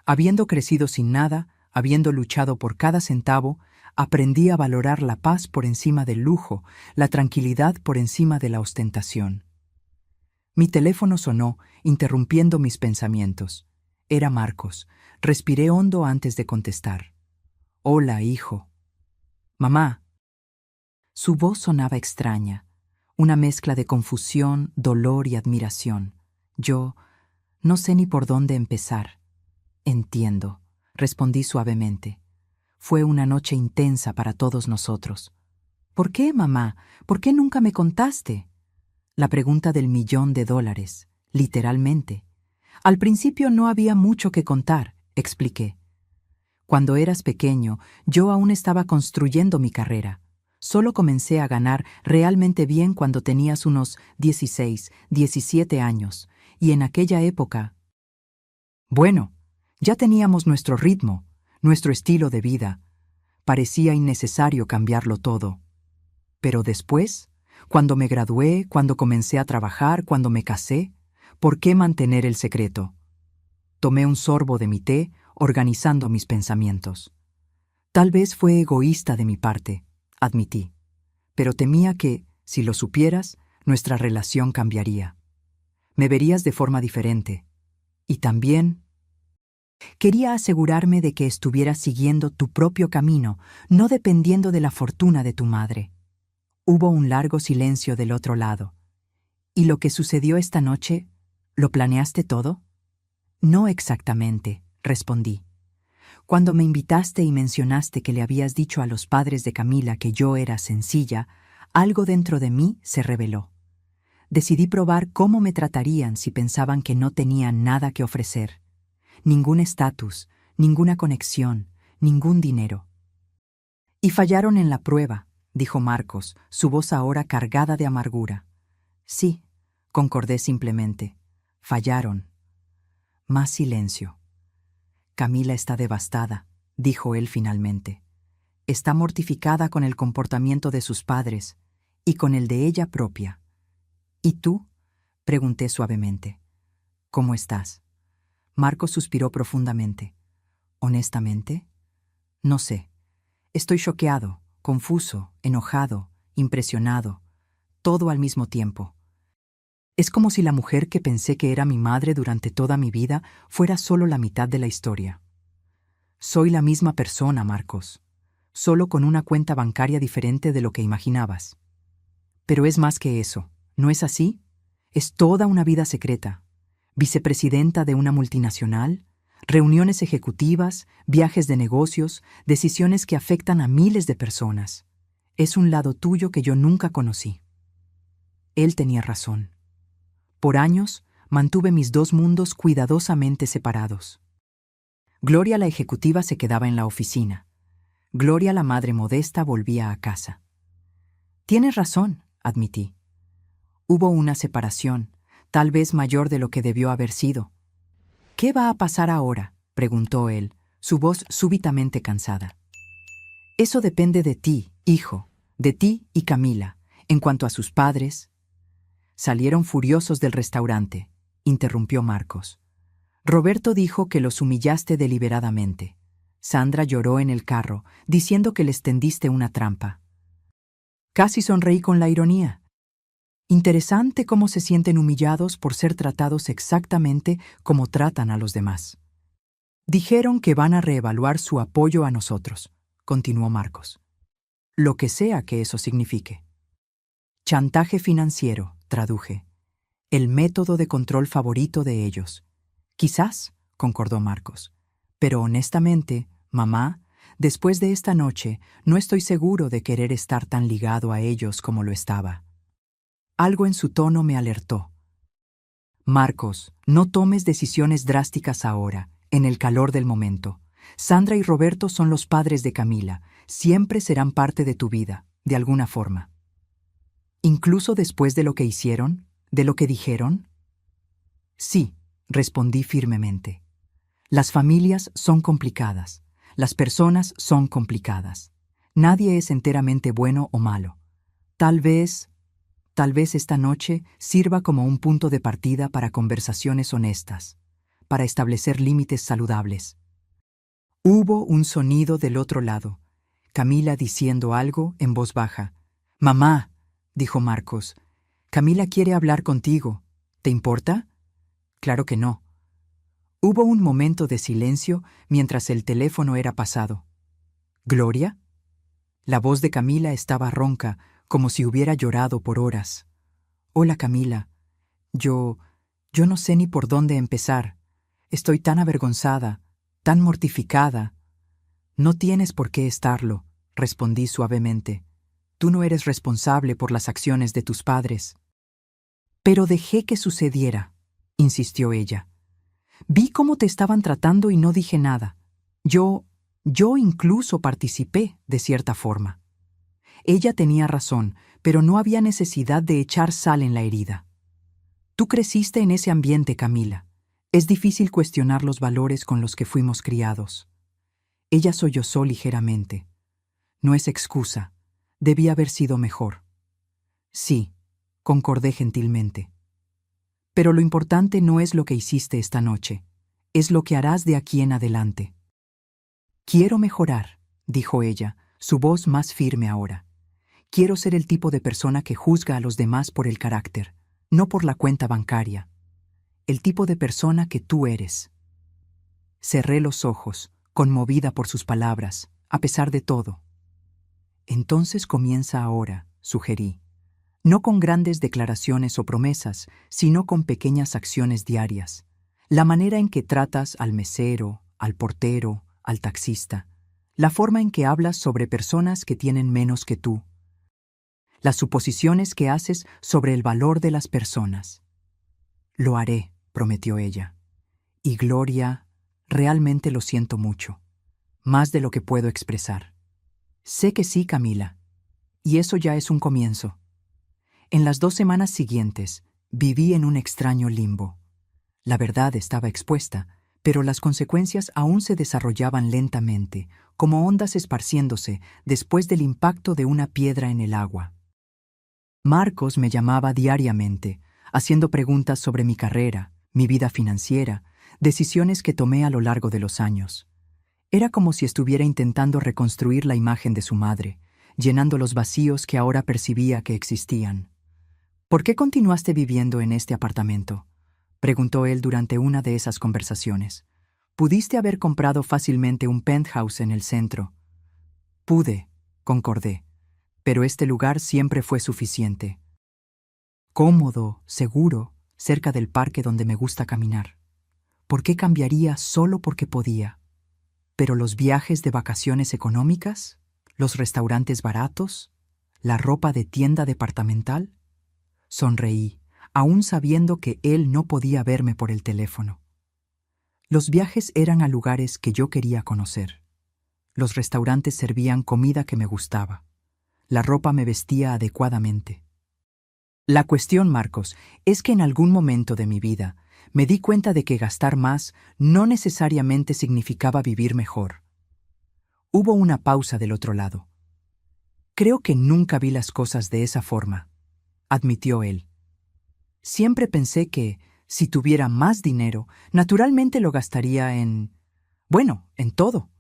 Habiendo crecido sin nada, habiendo luchado por cada centavo, aprendí a valorar la paz por encima del lujo, la tranquilidad por encima de la ostentación. Mi teléfono sonó, interrumpiendo mis pensamientos. Era Marcos. Respiré hondo antes de contestar. «Hola, hijo». «Mamá». Su voz sonaba extraña, una mezcla de confusión, dolor y admiración. Yo no sé ni por dónde empezar. «Entiendo», respondí suavemente. «Fue una noche intensa para todos nosotros». «¿Por qué, mamá? ¿Por qué nunca me contaste?» La pregunta del $1,000,000, literalmente. «Al principio no había mucho que contar», expliqué. «Cuando eras pequeño, yo aún estaba construyendo mi carrera. Solo comencé a ganar realmente bien cuando tenías unos 16, 17 años, y en aquella época... Bueno, ya teníamos nuestro ritmo, nuestro estilo de vida. Parecía innecesario cambiarlo todo. Pero después, cuando me gradué, cuando comencé a trabajar, cuando me casé, ¿por qué mantener el secreto?» Tomé un sorbo de mi té, organizando mis pensamientos. Tal vez fue egoísta de mi parte, admití, pero temía que, si lo supieras, nuestra relación cambiaría. Me verías de forma diferente. Y también quería asegurarme de que estuvieras siguiendo tu propio camino, no dependiendo de la fortuna de tu madre. Hubo un largo silencio del otro lado. ¿Y lo que sucedió esta noche, lo planeaste todo? No exactamente, respondí. Cuando me invitaste y mencionaste que le habías dicho a los padres de Camila que yo era sencilla, algo dentro de mí se reveló. Decidí probar cómo me tratarían si pensaban que no tenía nada que ofrecer. Ningún estatus, ninguna conexión, ningún dinero. Y fallaron en la prueba, dijo Marcos, su voz ahora cargada de amargura. Sí, concordé simplemente. Fallaron. Más silencio. Camila está devastada, dijo él finalmente. Está mortificada con el comportamiento de sus padres y con el de ella propia. ¿Y tú? Pregunté suavemente. ¿Cómo estás? Marcos suspiró profundamente. ¿Honestamente? No sé. Estoy choqueado, confuso, enojado, impresionado, todo al mismo tiempo. Es como si la mujer que pensé que era mi madre durante toda mi vida fuera solo la mitad de la historia. Soy la misma persona, Marcos, solo con una cuenta bancaria diferente de lo que imaginabas. Pero es más que eso, ¿no es así? Es toda una vida secreta. Vicepresidenta de una multinacional, reuniones ejecutivas, viajes de negocios, decisiones que afectan a miles de personas. Es un lado tuyo que yo nunca conocí. Él tenía razón. Por años, mantuve mis dos mundos cuidadosamente separados. Gloria la ejecutiva se quedaba en la oficina. Gloria la madre modesta volvía a casa. Tienes razón, admití. Hubo una separación, tal vez mayor de lo que debió haber sido. ¿Qué va a pasar ahora?, preguntó él, su voz súbitamente cansada. Eso depende de ti, hijo, de ti y Camila. En cuanto a sus padres... Salieron furiosos del restaurante, interrumpió Marcos. Roberto dijo que los humillaste deliberadamente. Sandra lloró en el carro, diciendo que les tendiste una trampa. Casi sonreí con la ironía. Interesante cómo se sienten humillados por ser tratados exactamente como tratan a los demás. Dijeron que van a reevaluar su apoyo a nosotros, continuó Marcos. Lo que sea que eso signifique. Chantaje financiero, traduje. El método de control favorito de ellos. Quizás, concordó Marcos. Pero honestamente, mamá, después de esta noche, no estoy seguro de querer estar tan ligado a ellos como lo estaba. Algo en su tono me alertó. Marcos, no tomes decisiones drásticas ahora, en el calor del momento. Sandra y Roberto son los padres de Camila. Siempre serán parte de tu vida, de alguna forma. ¿Incluso después de lo que hicieron? ¿De lo que dijeron? Sí, respondí firmemente. Las familias son complicadas. Las personas son complicadas. Nadie es enteramente bueno o malo. Tal vez esta noche sirva como un punto de partida para conversaciones honestas, para establecer límites saludables. Hubo un sonido del otro lado, Camila diciendo algo en voz baja. «Mamá», dijo Marcos, «Camila quiere hablar contigo. ¿Te importa?» «Claro que no». Hubo un momento de silencio mientras el teléfono era pasado. «¿Gloria?» La voz de Camila estaba ronca, como si hubiera llorado por horas. «Hola, Camila. Yo no sé ni por dónde empezar. Estoy tan avergonzada, tan mortificada». «No tienes por qué estarlo», respondí suavemente. «Tú no eres responsable por las acciones de tus padres». «Pero dejé que sucediera», insistió ella. «Vi cómo te estaban tratando y no dije nada. Yo incluso participé, de cierta forma». Ella tenía razón, pero no había necesidad de echar sal en la herida. «Tú creciste en ese ambiente, Camila. Es difícil cuestionar los valores con los que fuimos criados». Ella sollozó ligeramente. «No es excusa. Debía haber sido mejor». «Sí», concordé gentilmente. «Pero lo importante no es lo que hiciste esta noche. Es lo que harás de aquí en adelante. Quiero mejorar, dijo ella, su voz más firme ahora. Quiero ser el tipo de persona que juzga a los demás por el carácter, no por la cuenta bancaria. El tipo de persona que tú eres. Cerré los ojos, conmovida por sus palabras, a pesar de todo. Entonces comienza ahora, sugerí. No con grandes declaraciones o promesas, sino con pequeñas acciones diarias. La manera en que tratas al mesero, al portero, al taxista. La forma en que hablas sobre personas que tienen menos que tú. Las suposiciones que haces sobre el valor de las personas. Lo haré, prometió ella. Y Gloria, realmente lo siento mucho. Más de lo que puedo expresar. Sé que sí, Camila. Y eso ya es un comienzo. En las 2 semanas siguientes, viví en un extraño limbo. La verdad estaba expuesta, pero las consecuencias aún se desarrollaban lentamente, como ondas esparciéndose después del impacto de una piedra en el agua. Marcos me llamaba diariamente, haciendo preguntas sobre mi carrera, mi vida financiera, decisiones que tomé a lo largo de los años. Era como si estuviera intentando reconstruir la imagen de su madre, llenando los vacíos que ahora percibía que existían. ¿Por qué continuaste viviendo en este apartamento?, preguntó él durante una de esas conversaciones. Pudiste haber comprado fácilmente un penthouse en el centro. Pude, concordé, pero este lugar siempre fue suficiente. Cómodo, seguro, cerca del parque donde me gusta caminar. ¿Por qué cambiaría solo porque podía? ¿Pero los viajes de vacaciones económicas? ¿Los restaurantes baratos? ¿La ropa de tienda departamental? Sonreí, aún sabiendo que él no podía verme por el teléfono. Los viajes eran a lugares que yo quería conocer. Los restaurantes servían comida que me gustaba. La ropa me vestía adecuadamente. La cuestión, Marcos, es que en algún momento de mi vida me di cuenta de que gastar más no necesariamente significaba vivir mejor. Hubo una pausa del otro lado. Creo que nunca vi las cosas de esa forma, admitió él. Siempre pensé que, si tuviera más dinero, naturalmente lo gastaría en todo.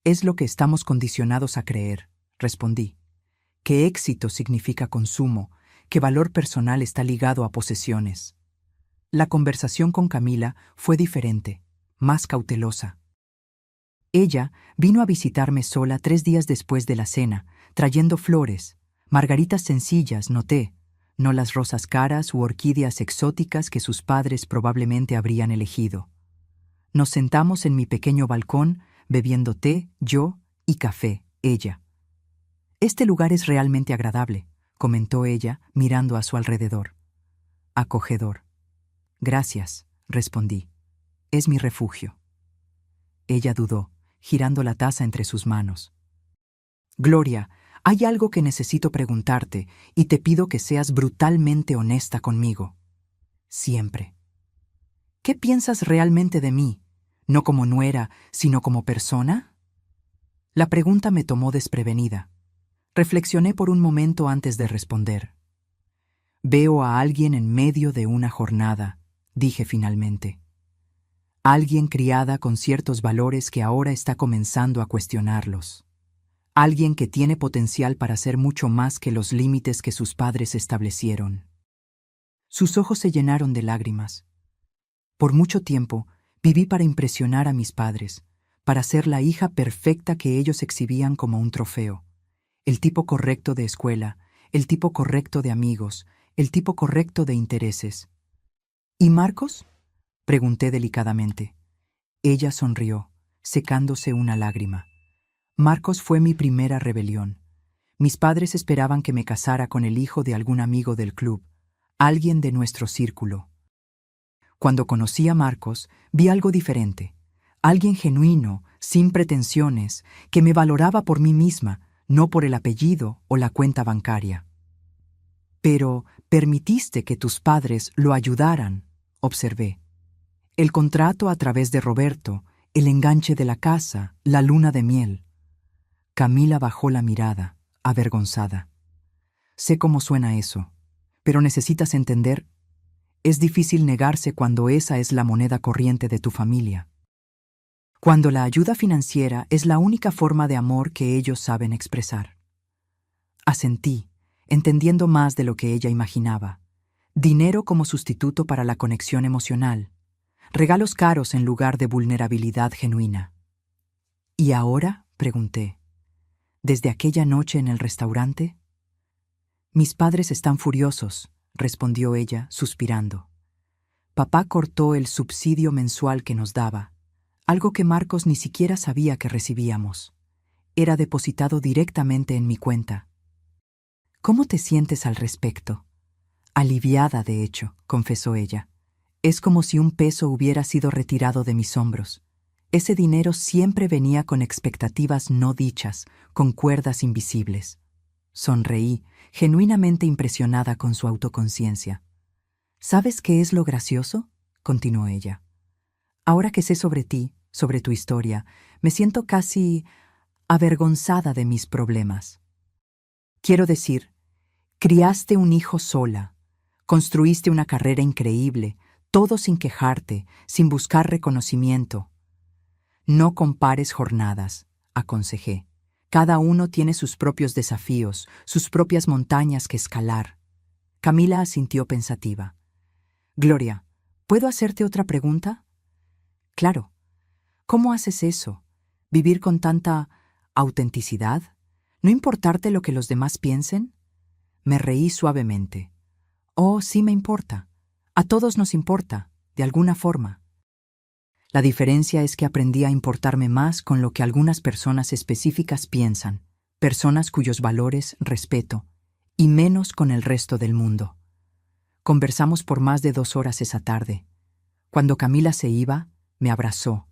Es lo que estamos condicionados a creer, respondí. Que éxito significa consumo, que valor personal está ligado a posesiones. La conversación con Camila fue diferente, más cautelosa. Ella vino a visitarme sola 3 días después de la cena, trayendo flores, margaritas sencillas, noté, no las rosas caras u orquídeas exóticas que sus padres probablemente habrían elegido. Nos sentamos en mi pequeño balcón, bebiendo té, yo, y café, ella. Este lugar es realmente agradable, comentó ella, mirando a su alrededor. Acogedor. Gracias, respondí. Es mi refugio. Ella dudó, girando la taza entre sus manos. Gloria, hay algo que necesito preguntarte y te pido que seas brutalmente honesta conmigo. Siempre. ¿Qué piensas realmente de mí? No como nuera, sino como persona. La pregunta me tomó desprevenida. Reflexioné por un momento antes de responder. Veo a alguien en medio de una jornada, dije finalmente. Alguien criada con ciertos valores que ahora está comenzando a cuestionarlos. Alguien que tiene potencial para ser mucho más que los límites que sus padres establecieron. Sus ojos se llenaron de lágrimas. Por mucho tiempo viví para impresionar a mis padres, para ser la hija perfecta que ellos exhibían como un trofeo. El tipo correcto de escuela, el tipo correcto de amigos, el tipo correcto de intereses. ¿Y Marcos?, pregunté delicadamente. Ella sonrió, secándose una lágrima. Marcos fue mi primera rebelión. Mis padres esperaban que me casara con el hijo de algún amigo del club, alguien de nuestro círculo. Cuando conocí a Marcos, vi algo diferente. Alguien genuino, sin pretensiones, que me valoraba por mí misma, no por el apellido o la cuenta bancaria. Pero permitiste que tus padres lo ayudaran, observé. El contrato a través de Roberto, el enganche de la casa, la luna de miel. Camila bajó la mirada, avergonzada. Sé cómo suena eso, pero necesitas entender. Es difícil negarse cuando esa es la moneda corriente de tu familia. Cuando la ayuda financiera es la única forma de amor que ellos saben expresar. Asentí, entendiendo más de lo que ella imaginaba. Dinero como sustituto para la conexión emocional. Regalos caros en lugar de vulnerabilidad genuina. ¿Y ahora?, pregunté. ¿Desde aquella noche en el restaurante? Mis padres están furiosos, respondió ella, suspirando. Papá cortó el subsidio mensual que nos daba, algo que Marcos ni siquiera sabía que recibíamos. Era depositado directamente en mi cuenta. ¿Cómo te sientes al respecto? Aliviada, de hecho, confesó ella. Es como si un peso hubiera sido retirado de mis hombros. Ese dinero siempre venía con expectativas no dichas, con cuerdas invisibles. Sonreí, genuinamente impresionada con su autoconciencia. ¿Sabes qué es lo gracioso?, continuó ella. Ahora que sé sobre ti, sobre tu historia, me siento casi avergonzada de mis problemas. Quiero decir, criaste un hijo sola, construiste una carrera increíble, todo sin quejarte, sin buscar reconocimiento. No compares jornadas, aconsejé. Cada uno tiene sus propios desafíos, sus propias montañas que escalar. Camila asintió pensativa. Gloria, ¿puedo hacerte otra pregunta? Claro. ¿Cómo haces eso? ¿Vivir con tanta autenticidad? ¿No importarte lo que los demás piensen? Me reí suavemente. Oh, sí me importa. A todos nos importa, de alguna forma. La diferencia es que aprendí a importarme más con lo que algunas personas específicas piensan, personas cuyos valores respeto, y menos con el resto del mundo. Conversamos por más de 2 horas esa tarde. Cuando Camila se iba, me abrazó.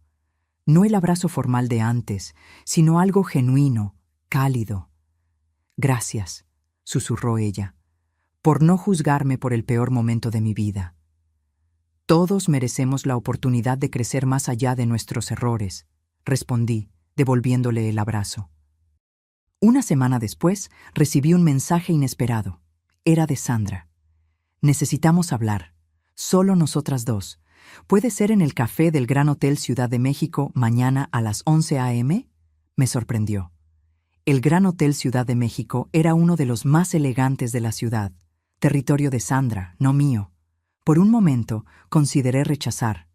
No el abrazo formal de antes, sino algo genuino, cálido. Gracias, susurró ella, por no juzgarme por el peor momento de mi vida. Todos merecemos la oportunidad de crecer más allá de nuestros errores, respondí, devolviéndole el abrazo. Una semana después, recibí un mensaje inesperado. Era de Sandra. Necesitamos hablar, solo nosotras dos. ¿Puede ser en el café del Gran Hotel Ciudad de México mañana a las 11 a.m.? Me sorprendió. El Gran Hotel Ciudad de México era uno de los más elegantes de la ciudad, territorio de Sandra, no mío. Por un momento consideré rechazar,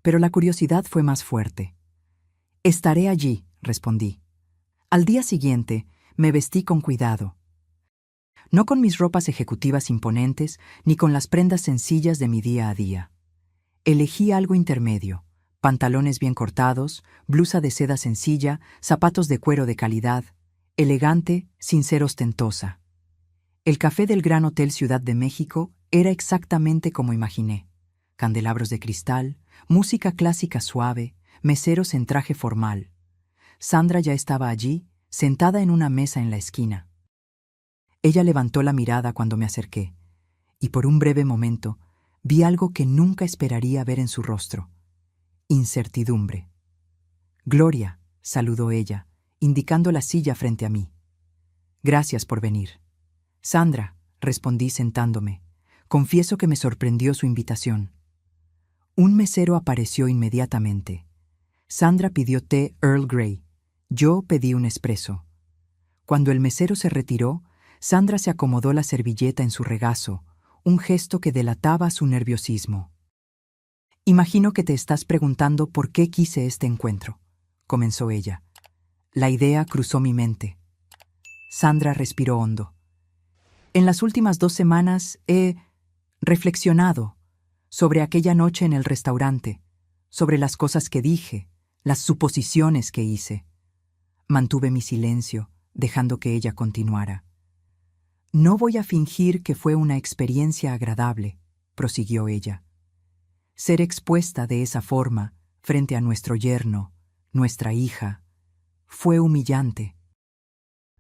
pero la curiosidad fue más fuerte. Estaré allí, respondí. Al día siguiente, me vestí con cuidado. No con mis ropas ejecutivas imponentes, ni con las prendas sencillas de mi día a día. Elegí algo intermedio, pantalones bien cortados, blusa de seda sencilla, zapatos de cuero de calidad, elegante sin ser ostentosa. El café del Gran Hotel Ciudad de México era exactamente como imaginé. Candelabros de cristal, música clásica suave, meseros en traje formal. Sandra ya estaba allí, sentada en una mesa en la esquina. Ella levantó la mirada cuando me acerqué, y por un breve momento vi algo que nunca esperaría ver en su rostro. Incertidumbre. Gloria, saludó ella, indicando la silla frente a mí. Gracias por venir. Sandra, respondí sentándome. Confieso que me sorprendió su invitación. Un mesero apareció inmediatamente. Sandra pidió té Earl Grey. Yo pedí un espresso. Cuando el mesero se retiró, Sandra se acomodó la servilleta en su regazo, un gesto que delataba su nerviosismo. Imagino que te estás preguntando por qué quise este encuentro, comenzó ella. La idea cruzó mi mente. Sandra respiró hondo. En las últimas 2 semanas he reflexionado sobre aquella noche en el restaurante, sobre las cosas que dije, las suposiciones que hice. Mantuve mi silencio, dejando que ella continuara. No voy a fingir que fue una experiencia agradable, prosiguió ella. Ser expuesta de esa forma, frente a nuestro yerno, nuestra hija, fue humillante.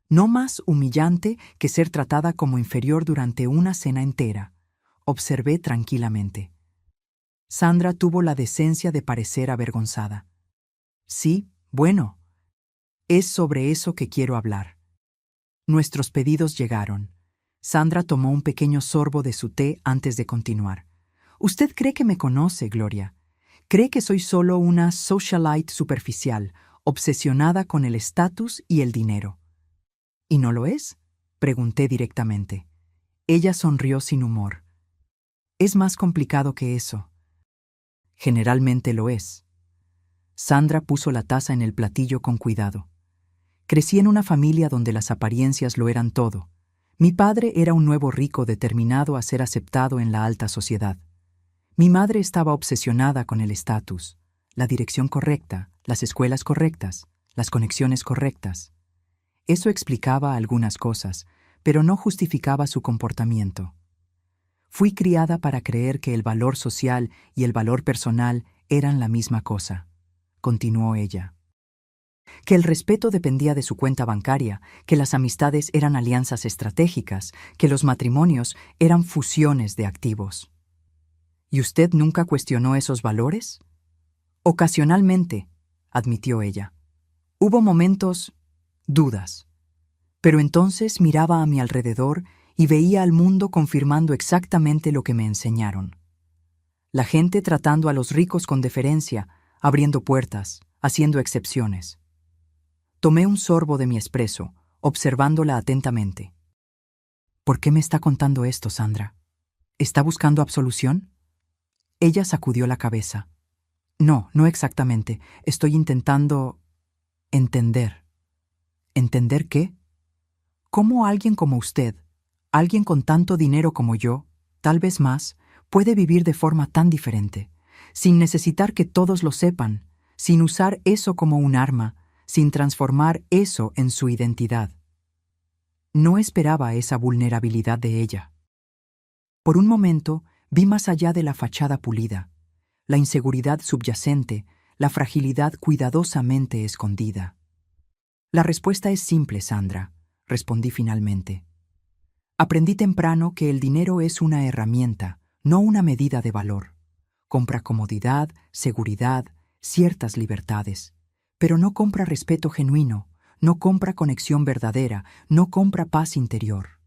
No más humillante que ser tratada como inferior durante una cena entera, observé tranquilamente. Sandra tuvo la decencia de parecer avergonzada. Sí, bueno, es sobre eso que quiero hablar. Nuestros pedidos llegaron. Sandra tomó un pequeño sorbo de su té antes de continuar. Usted cree que me conoce, Gloria. Cree que soy solo una socialite superficial, obsesionada con el estatus y el dinero. ¿Y no lo es?, pregunté directamente. Ella sonrió sin humor. Es más complicado que eso. Generalmente lo es. Sandra puso la taza en el platillo con cuidado. Crecí en una familia donde las apariencias lo eran todo. Mi padre era un nuevo rico determinado a ser aceptado en la alta sociedad. Mi madre estaba obsesionada con el estatus, la dirección correcta, las escuelas correctas, las conexiones correctas. Eso explicaba algunas cosas, pero no justificaba su comportamiento. Fui criada para creer que el valor social y el valor personal eran la misma cosa, continuó ella. Que el respeto dependía de su cuenta bancaria, que las amistades eran alianzas estratégicas, que los matrimonios eran fusiones de activos. ¿Y usted nunca cuestionó esos valores? Ocasionalmente, admitió ella. Hubo momentos, dudas. Pero entonces miraba a mi alrededor y veía al mundo confirmando exactamente lo que me enseñaron. La gente tratando a los ricos con deferencia, abriendo puertas, haciendo excepciones. Tomé un sorbo de mi espresso, observándola atentamente. ¿Por qué me está contando esto, Sandra? ¿Está buscando absolución? Ella sacudió la cabeza. No, no exactamente. Estoy intentando entender. ¿Entender qué? ¿Cómo alguien como usted, alguien con tanto dinero como yo, tal vez más, puede vivir de forma tan diferente, sin necesitar que todos lo sepan, sin usar eso como un arma, sin transformar eso en su identidad? No esperaba esa vulnerabilidad de ella. Por un momento, vi más allá de la fachada pulida, la inseguridad subyacente, la fragilidad cuidadosamente escondida. La respuesta es simple, Sandra, respondí finalmente. Aprendí temprano que el dinero es una herramienta, no una medida de valor. Compra comodidad, seguridad, ciertas libertades, pero no compra respeto genuino, no compra conexión verdadera, no compra paz interior.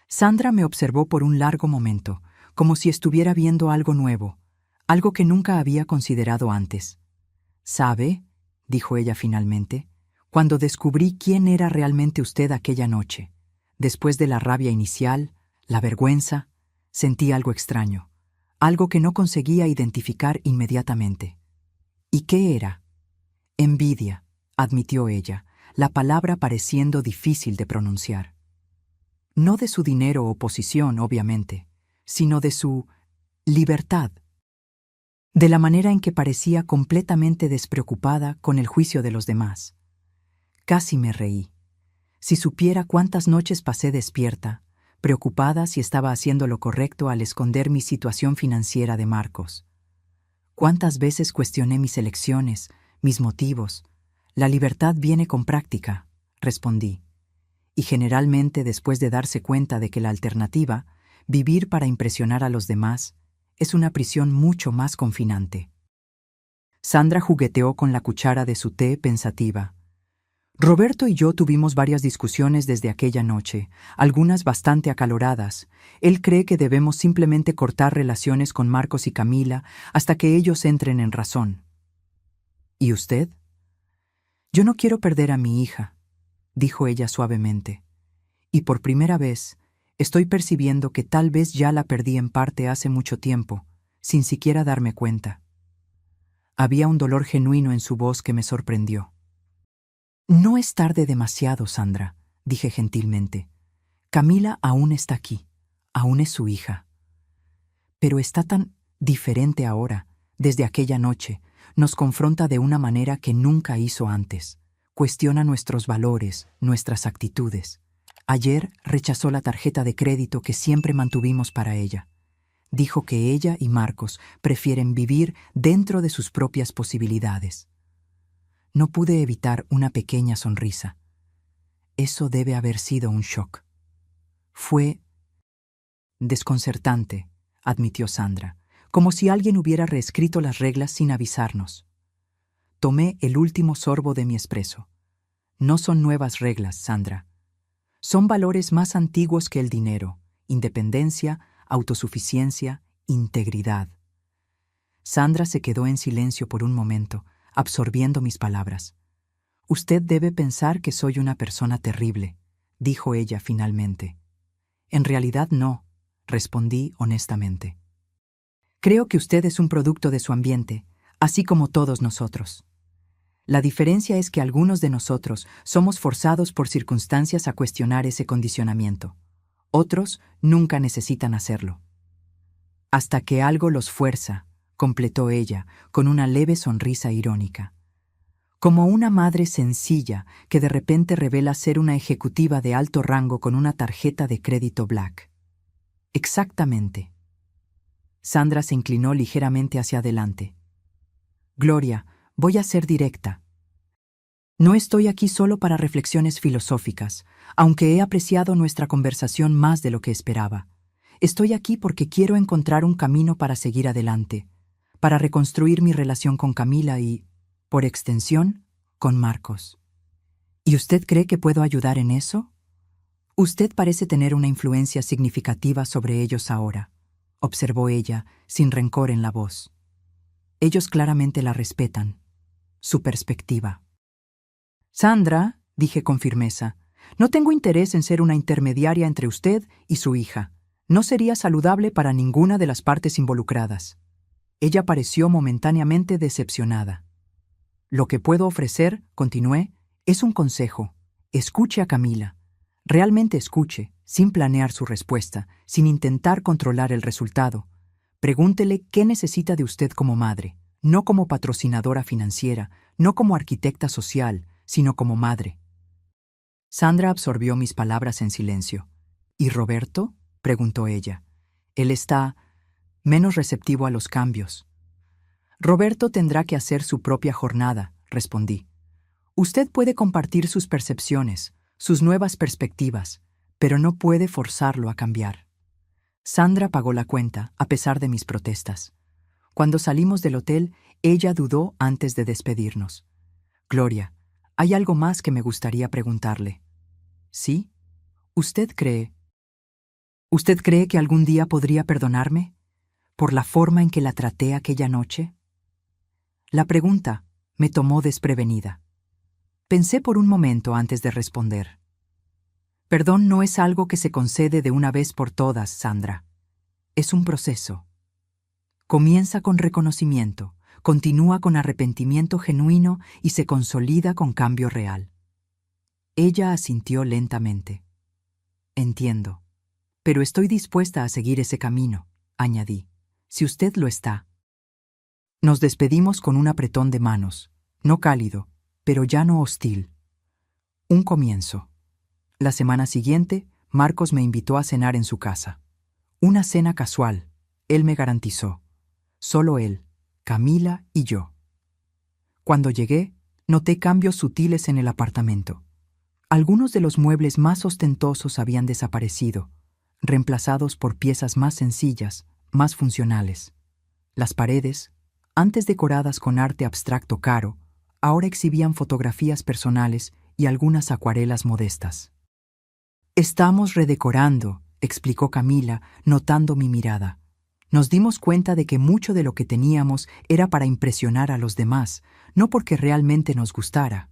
Sandra me observó por un largo momento, como si estuviera viendo algo nuevo, algo que nunca había considerado antes. ¿Sabe?, dijo ella finalmente, cuando descubrí quién era realmente usted aquella noche, después de la rabia inicial, la vergüenza, sentí algo extraño, algo que no conseguía identificar inmediatamente. ¿Y qué era? Envidia, admitió ella, la palabra pareciendo difícil de pronunciar. No de su dinero o posición, obviamente, sino de su libertad, de la manera en que parecía completamente despreocupada con el juicio de los demás. Casi me reí. Si supiera cuántas noches pasé despierta, preocupada si estaba haciendo lo correcto al esconder mi situación financiera de Marcos. Cuántas veces cuestioné mis elecciones, mis motivos. La libertad viene con práctica, respondí. Y generalmente después de darse cuenta de que la alternativa, vivir para impresionar a los demás, es una prisión mucho más confinante. Sandra jugueteó con la cuchara de su té pensativa. Roberto y yo tuvimos varias discusiones desde aquella noche, algunas bastante acaloradas. Él cree que debemos simplemente cortar relaciones con Marcos y Camila hasta que ellos entren en razón. ¿Y usted? Yo no quiero perder a mi hija, dijo ella suavemente. Y por primera vez, estoy percibiendo que tal vez ya la perdí en parte hace mucho tiempo, sin siquiera darme cuenta. Había un dolor genuino en su voz que me sorprendió. No es tarde demasiado, Sandra, dije gentilmente. Camila aún está aquí, aún es su hija. Pero está tan diferente ahora, desde aquella noche, nos confronta de una manera que nunca hizo antes. Cuestiona nuestros valores, nuestras actitudes. Ayer rechazó la tarjeta de crédito que siempre mantuvimos para ella. Dijo que ella y Marcos prefieren vivir dentro de sus propias posibilidades. No pude evitar una pequeña sonrisa. Eso debe haber sido un shock. Fue desconcertante, admitió Sandra, como si alguien hubiera reescrito las reglas sin avisarnos. Tomé el último sorbo de mi espresso. No son nuevas reglas, Sandra. Son valores más antiguos que el dinero, independencia, autosuficiencia, integridad. Sandra se quedó en silencio por un momento, absorbiendo mis palabras. Usted debe pensar que soy una persona terrible, dijo ella finalmente. En realidad no, respondí honestamente. Creo que usted es un producto de su ambiente, así como todos nosotros. La diferencia es que algunos de nosotros somos forzados por circunstancias a cuestionar ese condicionamiento. Otros nunca necesitan hacerlo. Hasta que algo los fuerza, completó ella, con una leve sonrisa irónica. Como una madre sencilla que de repente revela ser una ejecutiva de alto rango con una tarjeta de crédito Black. Exactamente. Sandra se inclinó ligeramente hacia adelante. Gloria, voy a ser directa. No estoy aquí solo para reflexiones filosóficas, aunque he apreciado nuestra conversación más de lo que esperaba. Estoy aquí porque quiero encontrar un camino para seguir adelante, para reconstruir mi relación con Camila y, por extensión, con Marcos. ¿Y usted cree que puedo ayudar en eso? Usted parece tener una influencia significativa sobre ellos ahora, observó ella, sin rencor en la voz. Ellos claramente la respetan. Su perspectiva. Sandra, dije con firmeza, no tengo interés en ser una intermediaria entre usted y su hija. No sería saludable para ninguna de las partes involucradas. Ella pareció momentáneamente decepcionada. Lo que puedo ofrecer, continué, es un consejo. Escuche a Camila. Realmente escuche, sin planear su respuesta, sin intentar controlar el resultado. Pregúntele qué necesita de usted como madre, no como patrocinadora financiera, no como arquitecta social, sino como madre. Sandra absorbió mis palabras en silencio. ¿Y Roberto? Preguntó ella. Él está menos receptivo a los cambios. Roberto tendrá que hacer su propia jornada, respondí. Usted puede compartir sus percepciones, sus nuevas perspectivas, pero no puede forzarlo a cambiar. Sandra pagó la cuenta, a pesar de mis protestas. Cuando salimos del hotel, ella dudó antes de despedirnos. Gloria, hay algo más que me gustaría preguntarle. ¿Sí? ¿Usted cree que algún día podría perdonarme por la forma en que la traté aquella noche? La pregunta me tomó desprevenida. Pensé por un momento antes de responder. Perdón no es algo que se concede de una vez por todas, Sandra. Es un proceso. Comienza con reconocimiento, continúa con arrepentimiento genuino y se consolida con cambio real. Ella asintió lentamente. Entiendo. Pero estoy dispuesta a seguir ese camino, añadí, si usted lo está. Nos despedimos con un apretón de manos, no cálido, pero ya no hostil. Un comienzo. La semana siguiente, Marcos me invitó a cenar en su casa. Una cena casual, él me garantizó. Solo él, Camila y yo. Cuando llegué, noté cambios sutiles en el apartamento. Algunos de los muebles más ostentosos habían desaparecido, reemplazados por piezas más sencillas, más funcionales. Las paredes, antes decoradas con arte abstracto caro, ahora exhibían fotografías personales y algunas acuarelas modestas. Estamos redecorando, explicó Camila, notando mi mirada. Nos dimos cuenta de que mucho de lo que teníamos era para impresionar a los demás, no porque realmente nos gustara.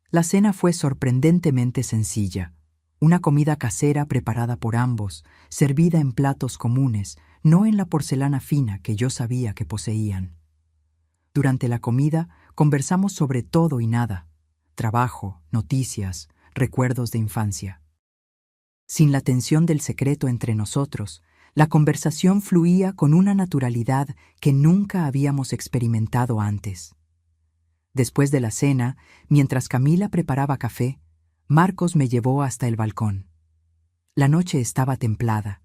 La cena fue sorprendentemente sencilla. Una comida casera preparada por ambos, servida en platos comunes, no en la porcelana fina que yo sabía que poseían. Durante la comida conversamos sobre todo y nada: trabajo, noticias, recuerdos de infancia. Sin la tensión del secreto entre nosotros, la conversación fluía con una naturalidad que nunca habíamos experimentado antes. Después de la cena, mientras Camila preparaba café, Marcos me llevó hasta el balcón. La noche estaba templada,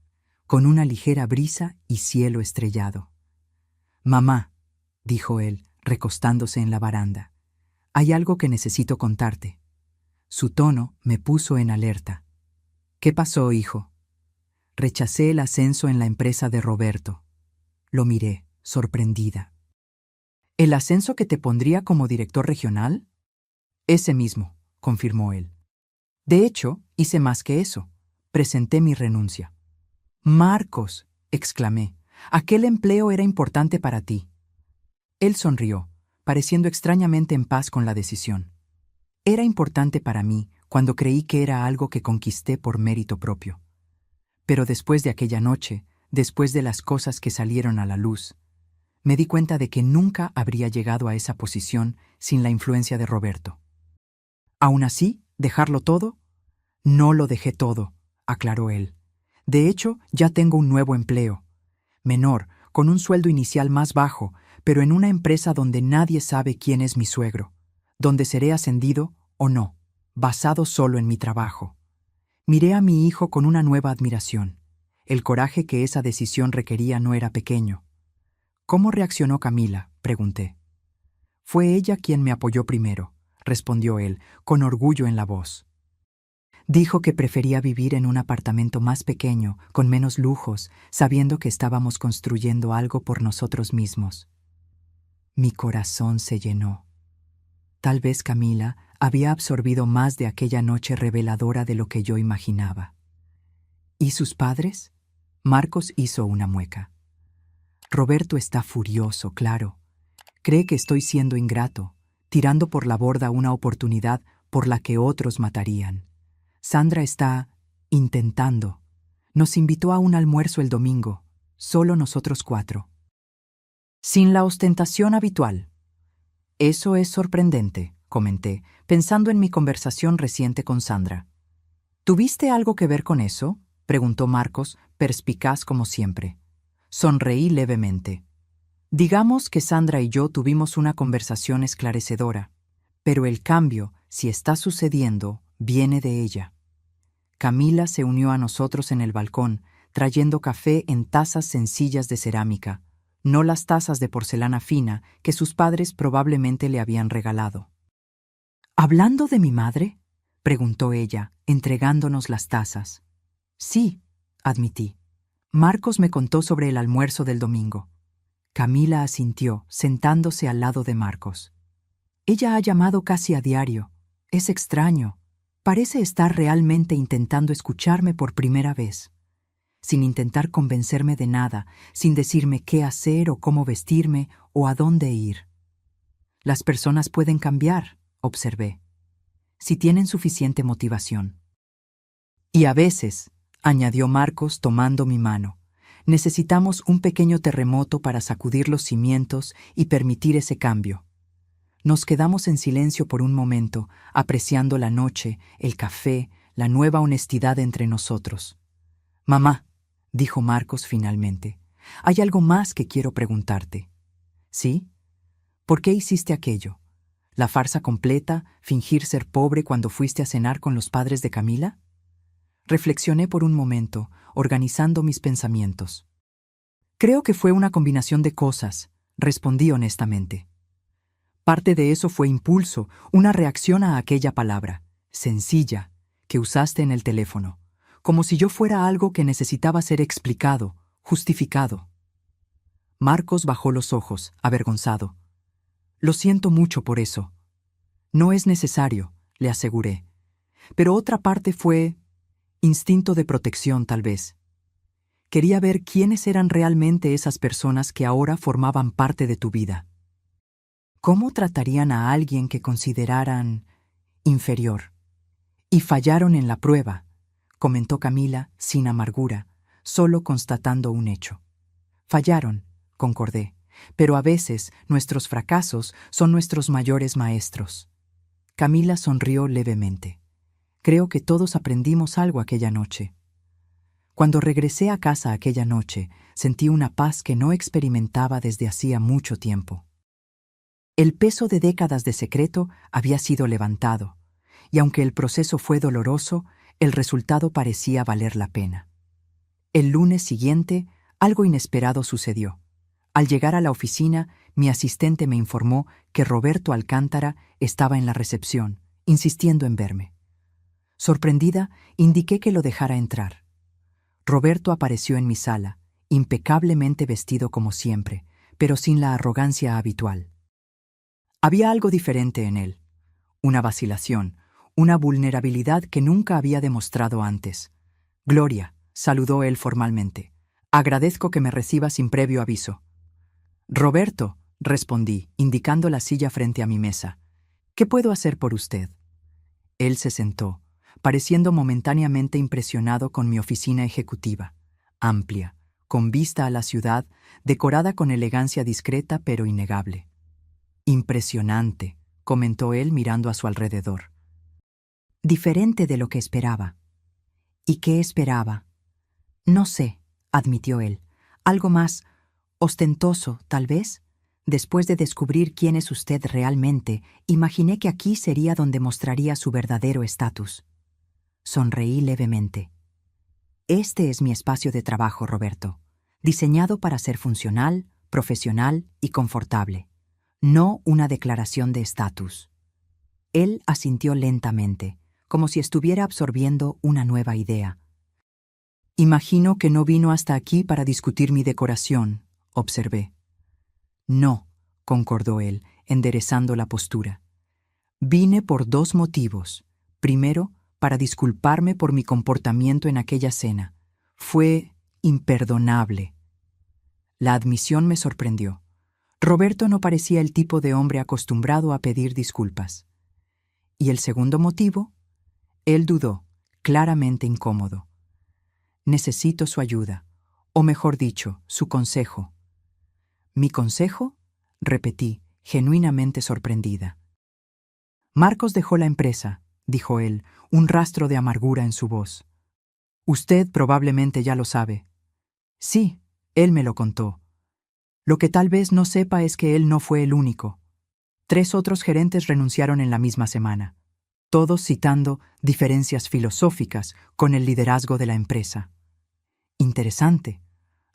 con una ligera brisa y cielo estrellado. «Mamá», dijo él, recostándose en la baranda, «hay algo que necesito contarte». Su tono me puso en alerta. «¿Qué pasó, hijo?» Rechacé el ascenso en la empresa de Roberto. Lo miré, sorprendida. «¿El ascenso que te pondría como director regional?» «Ese mismo», confirmó él. «De hecho, hice más que eso. Presenté mi renuncia». «Marcos», exclamé, Aquel empleo era importante para ti. Él sonrió, pareciendo extrañamente en paz con la decisión. Era importante para mí cuando creí que era algo que conquisté por mérito propio. Pero después de aquella noche, después de las cosas que salieron a la luz, me di cuenta de que nunca habría llegado a esa posición sin la influencia de Roberto. Aún así, ¿dejarlo todo? No lo dejé todo, aclaró él. De hecho, ya tengo un nuevo empleo. Menor, con un sueldo inicial más bajo, pero en una empresa donde nadie sabe quién es mi suegro, donde seré ascendido o no, basado solo en mi trabajo. Miré a mi hijo con una nueva admiración. El coraje que esa decisión requería no era pequeño. ¿Cómo reaccionó Camila?, pregunté. Fue ella quien me apoyó primero, respondió él, con orgullo en la voz. Dijo que prefería vivir en un apartamento más pequeño, con menos lujos, sabiendo que estábamos construyendo algo por nosotros mismos. Mi corazón se llenó. Tal vez Camila había absorbido más de aquella noche reveladora de lo que yo imaginaba. ¿Y sus padres? Marcos hizo una mueca. Roberto está furioso, claro. Cree que estoy siendo ingrato, tirando por la borda una oportunidad por la que otros matarían. Sandra está intentando. Nos invitó a un almuerzo el domingo, solo nosotros 4. Sin la ostentación habitual. Eso es sorprendente, comenté, pensando en mi conversación reciente con Sandra. ¿Tuviste algo que ver con eso?, preguntó Marcos, perspicaz como siempre. Sonreí levemente. Digamos que Sandra y yo tuvimos una conversación esclarecedora, pero el cambio, si está sucediendo, viene de ella. Camila se unió a nosotros en el balcón, trayendo café en tazas sencillas de cerámica, no las tazas de porcelana fina que sus padres probablemente le habían regalado. ¿Hablando de mi madre?, preguntó ella, entregándonos las tazas. Sí, admití. Marcos me contó sobre el almuerzo del domingo. Camila asintió, sentándose al lado de Marcos. Ella ha llamado casi a diario. Es extraño. Parece estar realmente intentando escucharme por primera vez. Sin intentar convencerme de nada, sin decirme qué hacer o cómo vestirme o a dónde ir. Las personas pueden cambiar, observé, si tienen suficiente motivación. Y a veces, añadió Marcos tomando mi mano, necesitamos un pequeño terremoto para sacudir los cimientos y permitir ese cambio. Nos quedamos en silencio por un momento, apreciando la noche, el café, la nueva honestidad entre nosotros. Mamá, dijo Marcos finalmente, hay algo más que quiero preguntarte. ¿Sí? ¿Por qué hiciste aquello? ¿La farsa completa, fingir ser pobre cuando fuiste a cenar con los padres de Camila? Reflexioné por un momento, organizando mis pensamientos. Creo que fue una combinación de cosas, respondí honestamente. Parte de eso fue impulso, una reacción a aquella palabra, sencilla, que usaste en el teléfono, como si yo fuera algo que necesitaba ser explicado, justificado. Marcos bajó los ojos, avergonzado. Lo siento mucho por eso. No es necesario, le aseguré. Pero otra parte fue instinto de protección, tal vez. Quería ver quiénes eran realmente esas personas que ahora formaban parte de tu vida. ¿Cómo tratarían a alguien que consideraran inferior? Y fallaron en la prueba, comentó Camila sin amargura, solo constatando un hecho. Fallaron, concordé, pero a veces nuestros fracasos son nuestros mayores maestros. Camila sonrió levemente. Creo que todos aprendimos algo aquella noche. Cuando regresé a casa aquella noche, sentí una paz que no experimentaba desde hacía mucho tiempo. El peso de décadas de secreto había sido levantado, y aunque el proceso fue doloroso, el resultado parecía valer la pena. El lunes siguiente, algo inesperado sucedió. Al llegar a la oficina, mi asistente me informó que Roberto Alcántara estaba en la recepción, insistiendo en verme. Sorprendida, indiqué que lo dejara entrar. Roberto apareció en mi sala, impecablemente vestido como siempre, pero sin la arrogancia habitual. Había algo diferente en él, una vacilación, una vulnerabilidad que nunca había demostrado antes. Gloria, saludó él formalmente. Agradezco que me reciba sin previo aviso. Roberto, respondí, indicando la silla frente a mi mesa. ¿Qué puedo hacer por usted? Él se sentó, pareciendo momentáneamente impresionado con mi oficina ejecutiva, amplia, con vista a la ciudad, decorada con elegancia discreta pero innegable. Impresionante, comentó él mirando a su alrededor. Diferente de lo que esperaba. ¿Y qué esperaba? No sé, admitió él. Algo más ostentoso, tal vez. Después de descubrir quién es usted realmente, imaginé que aquí sería donde mostraría su verdadero estatus. Sonreí levemente. Este es mi espacio de trabajo, Roberto, diseñado para ser funcional, profesional y confortable, no una declaración de estatus. Él asintió lentamente, como si estuviera absorbiendo una nueva idea. Imagino que no vino hasta aquí para discutir mi decoración, observé. No, concordó él, enderezando la postura. Vine por dos motivos. Primero, para disculparme por mi comportamiento en aquella cena. Fue imperdonable. La admisión me sorprendió. Roberto no parecía el tipo de hombre acostumbrado a pedir disculpas. ¿Y el segundo motivo? Él dudó, claramente incómodo. Necesito su ayuda, o mejor dicho, su consejo. ¿Mi consejo? Repetí, genuinamente sorprendida. Marcos dejó la empresa, dijo él, un rastro de amargura en su voz. Usted probablemente ya lo sabe. Sí, él me lo contó. Lo que tal vez no sepa es que él no fue el único. 3 otros gerentes renunciaron en la misma semana, todos citando diferencias filosóficas con el liderazgo de la empresa. Interesante.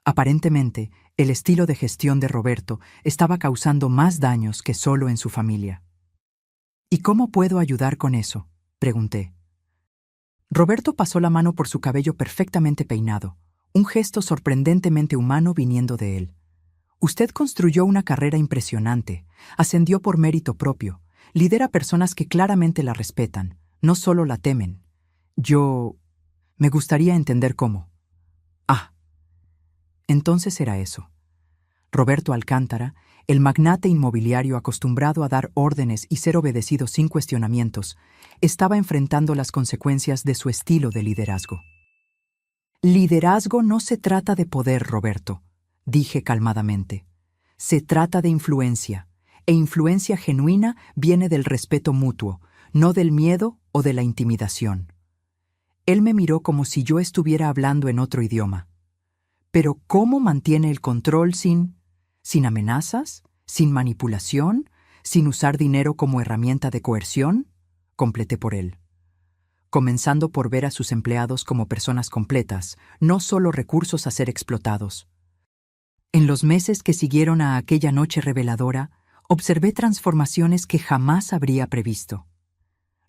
Aparentemente, el estilo de gestión de Roberto estaba causando más daños que solo en su familia. ¿Y cómo puedo ayudar con eso?, pregunté. Roberto pasó la mano por su cabello perfectamente peinado, un gesto sorprendentemente humano viniendo de él. Usted construyó una carrera impresionante, ascendió por mérito propio, lidera personas que claramente la respetan, no solo la temen. Me gustaría entender cómo. Entonces era eso. Roberto Alcántara, el magnate inmobiliario acostumbrado a dar órdenes y ser obedecido sin cuestionamientos, estaba enfrentando las consecuencias de su estilo de liderazgo. Liderazgo no se trata de poder, Roberto, dije calmadamente. Se trata de influencia, e influencia genuina viene del respeto mutuo, no del miedo o de la intimidación. Él me miró como si yo estuviera hablando en otro idioma. Pero ¿cómo mantiene el control sin amenazas, sin manipulación, sin usar dinero como herramienta de coerción? Completé por él. Comenzando por ver a sus empleados como personas completas, no solo recursos a ser explotados. En los meses que siguieron a aquella noche reveladora, observé transformaciones que jamás habría previsto.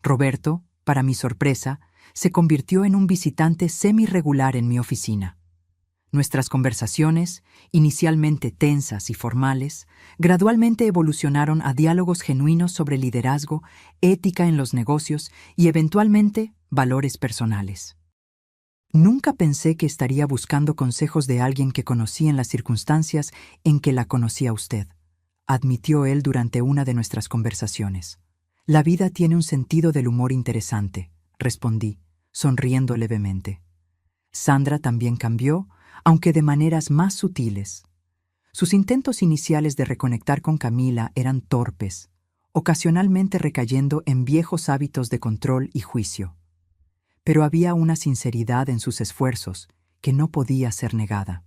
Roberto, para mi sorpresa, se convirtió en un visitante semi-regular en mi oficina. Nuestras conversaciones, inicialmente tensas y formales, gradualmente evolucionaron a diálogos genuinos sobre liderazgo, ética en los negocios y, eventualmente, valores personales. Nunca pensé que estaría buscando consejos de alguien que conocí en las circunstancias en que la conocía usted, admitió él durante una de nuestras conversaciones. La vida tiene un sentido del humor interesante, respondí, sonriendo levemente. Sandra también cambió, aunque de maneras más sutiles. Sus intentos iniciales de reconectar con Camila eran torpes, ocasionalmente recayendo en viejos hábitos de control y juicio. Pero había una sinceridad en sus esfuerzos que no podía ser negada.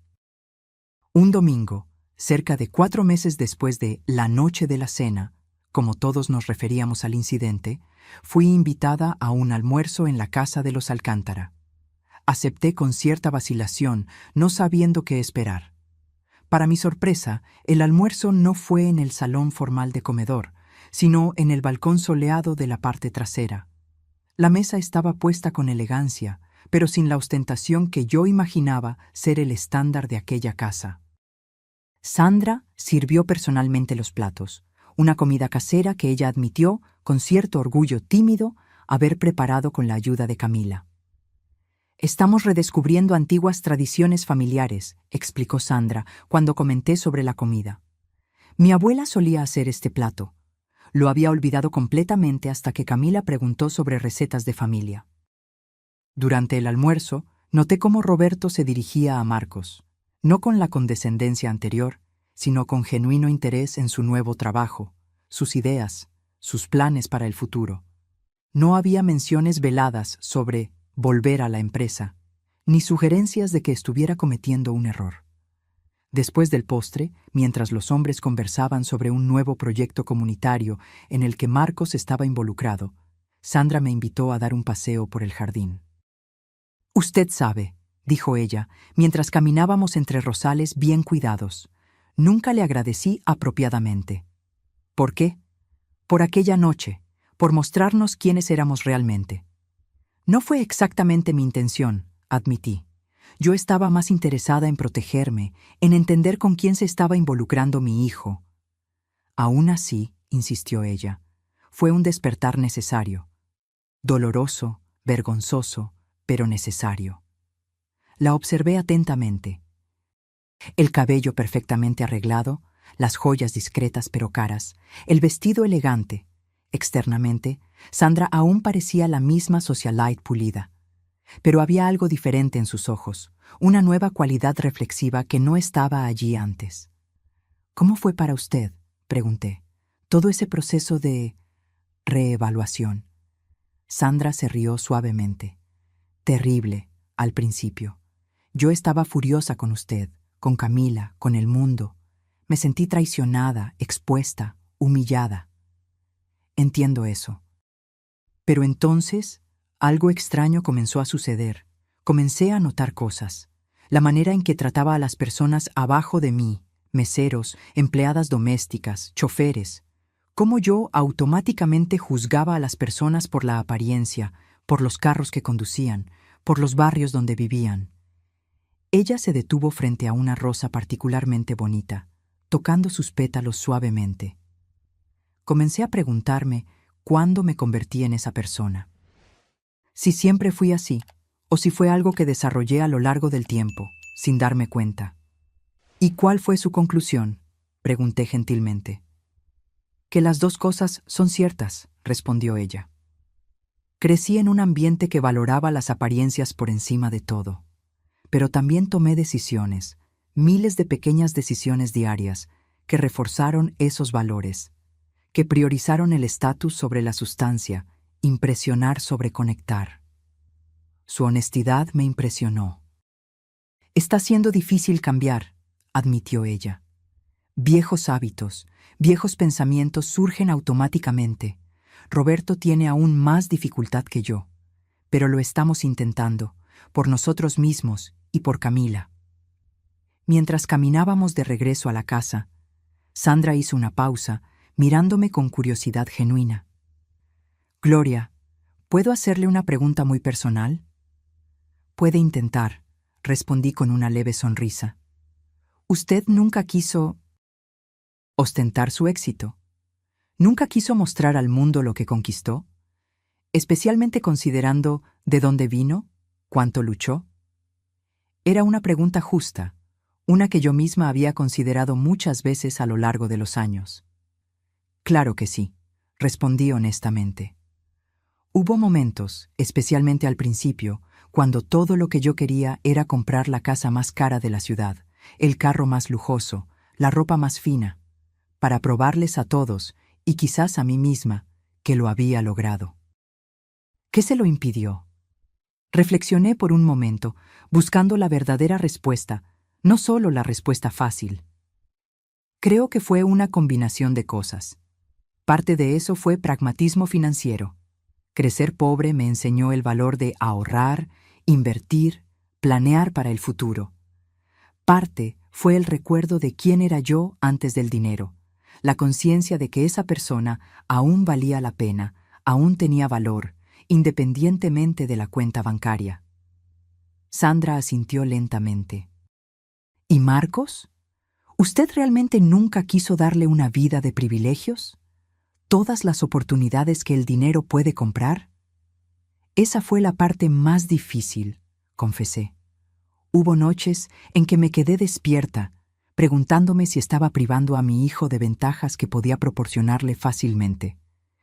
Un domingo, cerca de 4 meses después de la noche de la cena, como todos nos referíamos al incidente, fui invitada a un almuerzo en la casa de los Alcántara. Acepté con cierta vacilación, no sabiendo qué esperar. Para mi sorpresa, el almuerzo no fue en el salón formal de comedor, sino en el balcón soleado de la parte trasera. La mesa estaba puesta con elegancia, pero sin la ostentación que yo imaginaba ser el estándar de aquella casa. Sandra sirvió personalmente los platos, una comida casera que ella admitió, con cierto orgullo tímido, haber preparado con la ayuda de Camila. Estamos redescubriendo antiguas tradiciones familiares, explicó Sandra cuando comenté sobre la comida. Mi abuela solía hacer este plato. Lo había olvidado completamente hasta que Camila preguntó sobre recetas de familia. Durante el almuerzo, noté cómo Roberto se dirigía a Marcos, no con la condescendencia anterior, sino con genuino interés en su nuevo trabajo, sus ideas, sus planes para el futuro. No había menciones veladas sobre volver a la empresa, ni sugerencias de que estuviera cometiendo un error. Después del postre, mientras los hombres conversaban sobre un nuevo proyecto comunitario en el que Marcos estaba involucrado, Sandra me invitó a dar un paseo por el jardín. «Usted sabe», dijo ella, mientras caminábamos entre rosales bien cuidados. «Nunca le agradecí apropiadamente». «¿Por qué?» «Por aquella noche, por mostrarnos quiénes éramos realmente». «No fue exactamente mi intención», admití. Yo estaba más interesada en protegerme, en entender con quién se estaba involucrando mi hijo. Aún así, insistió ella, fue un despertar necesario. Doloroso, vergonzoso, pero necesario. La observé atentamente. El cabello perfectamente arreglado, las joyas discretas pero caras, el vestido elegante. Externamente, Sandra aún parecía la misma socialite pulida. Pero había algo diferente en sus ojos, una nueva cualidad reflexiva que no estaba allí antes. «¿Cómo fue para usted?», pregunté, «todo ese proceso de reevaluación». Sandra se rió suavemente. «Terrible, al principio. Yo estaba furiosa con usted, con Camila, con el mundo. Me sentí traicionada, expuesta, humillada. Entiendo eso. Pero entonces algo extraño comenzó a suceder. Comencé a notar cosas. La manera en que trataba a las personas abajo de mí, meseros, empleadas domésticas, choferes. Cómo yo automáticamente juzgaba a las personas por la apariencia, por los carros que conducían, por los barrios donde vivían. Ella se detuvo frente a una rosa particularmente bonita, tocando sus pétalos suavemente. Comencé a preguntarme cuándo me convertí en esa persona. Si siempre fui así, o si fue algo que desarrollé a lo largo del tiempo, sin darme cuenta. «¿Y cuál fue su conclusión?», pregunté gentilmente. «Que las dos cosas son ciertas», respondió ella. Crecí en un ambiente que valoraba las apariencias por encima de todo. Pero también tomé decisiones, miles de pequeñas decisiones diarias, que reforzaron esos valores, que priorizaron el estatus sobre la sustancia, impresionar sobre conectar. Su honestidad me impresionó. «Está siendo difícil cambiar», admitió ella. «Viejos hábitos, viejos pensamientos surgen automáticamente. Roberto tiene aún más dificultad que yo, pero lo estamos intentando, por nosotros mismos y por Camila». Mientras caminábamos de regreso a la casa, Sandra hizo una pausa, mirándome con curiosidad genuina. «Gloria, ¿puedo hacerle una pregunta muy personal?». «Puede intentar», respondí con una leve sonrisa. «¿Usted nunca quiso ostentar su éxito? ¿Nunca quiso mostrar al mundo lo que conquistó? Especialmente considerando de dónde vino, cuánto luchó». Era una pregunta justa, una que yo misma había considerado muchas veces a lo largo de los años. «Claro que sí», respondí honestamente. Hubo momentos, especialmente al principio, cuando todo lo que yo quería era comprar la casa más cara de la ciudad, el carro más lujoso, la ropa más fina, para probarles a todos, y quizás a mí misma, que lo había logrado. ¿Qué se lo impidió? Reflexioné por un momento, buscando la verdadera respuesta, no solo la respuesta fácil. Creo que fue una combinación de cosas. Parte de eso fue pragmatismo financiero. Crecer pobre me enseñó el valor de ahorrar, invertir, planear para el futuro. Parte fue el recuerdo de quién era yo antes del dinero, la conciencia de que esa persona aún valía la pena, aún tenía valor, independientemente de la cuenta bancaria. Sandra asintió lentamente. ¿Y Marcos? ¿Usted realmente nunca quiso darle una vida de privilegios? ¿Todas las oportunidades que el dinero puede comprar? Esa fue la parte más difícil, confesé. Hubo noches en que me quedé despierta, preguntándome si estaba privando a mi hijo de ventajas que podía proporcionarle fácilmente,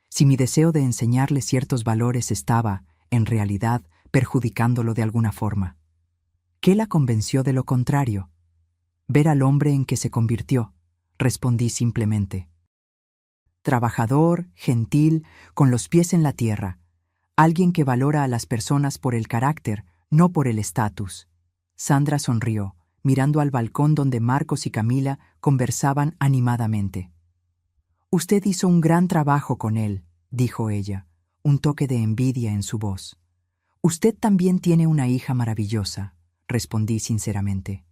si mi deseo de enseñarle ciertos valores estaba, en realidad, perjudicándolo de alguna forma. ¿Qué la convenció de lo contrario? Ver al hombre en que se convirtió, respondí simplemente. Trabajador, gentil, con los pies en la tierra, alguien que valora a las personas por el carácter, no por el estatus. Sandra sonrió, mirando al balcón donde Marcos y Camila conversaban animadamente. «Usted hizo un gran trabajo con él», dijo ella, un toque de envidia en su voz. «Usted también tiene una hija maravillosa», respondí sinceramente.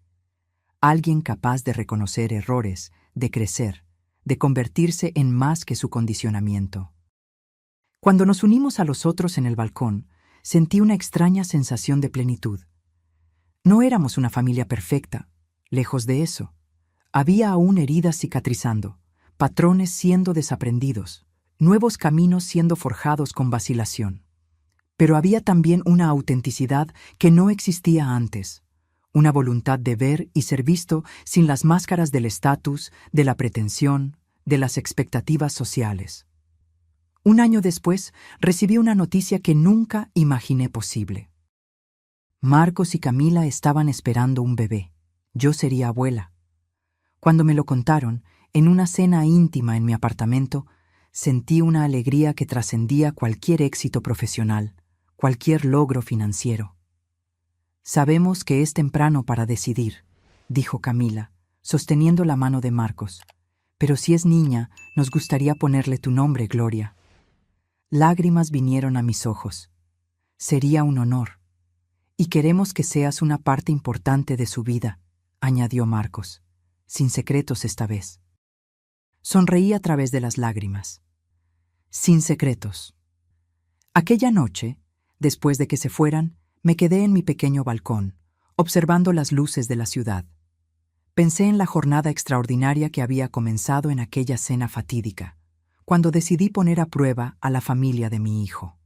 Alguien capaz de reconocer errores, de crecer, de convertirse en más que su condicionamiento. Cuando nos unimos a los otros en el balcón, sentí una extraña sensación de plenitud. No éramos una familia perfecta, lejos de eso. Había aún heridas cicatrizando, patrones siendo desaprendidos, nuevos caminos siendo forjados con vacilación. Pero había también una autenticidad que no existía antes, una voluntad de ver y ser visto sin las máscaras del estatus, de la pretensión, de las expectativas sociales. Un año después, recibí una noticia que nunca imaginé posible. Marcos y Camila estaban esperando un bebé. Yo sería abuela. Cuando me lo contaron, en una cena íntima en mi apartamento, sentí una alegría que trascendía cualquier éxito profesional, cualquier logro financiero. «Sabemos que es temprano para decidir», dijo Camila, sosteniendo la mano de Marcos. «Pero si es niña, nos gustaría ponerle tu nombre, Gloria». Lágrimas vinieron a mis ojos. «Sería un honor. Y queremos que seas una parte importante de su vida», añadió Marcos, sin secretos esta vez. Sonreí a través de las lágrimas. Sin secretos. Aquella noche, después de que se fueran, me quedé en mi pequeño balcón, observando las luces de la ciudad. Pensé en la jornada extraordinaria que había comenzado en aquella cena fatídica, cuando decidí poner a prueba a la familia de mi hijo.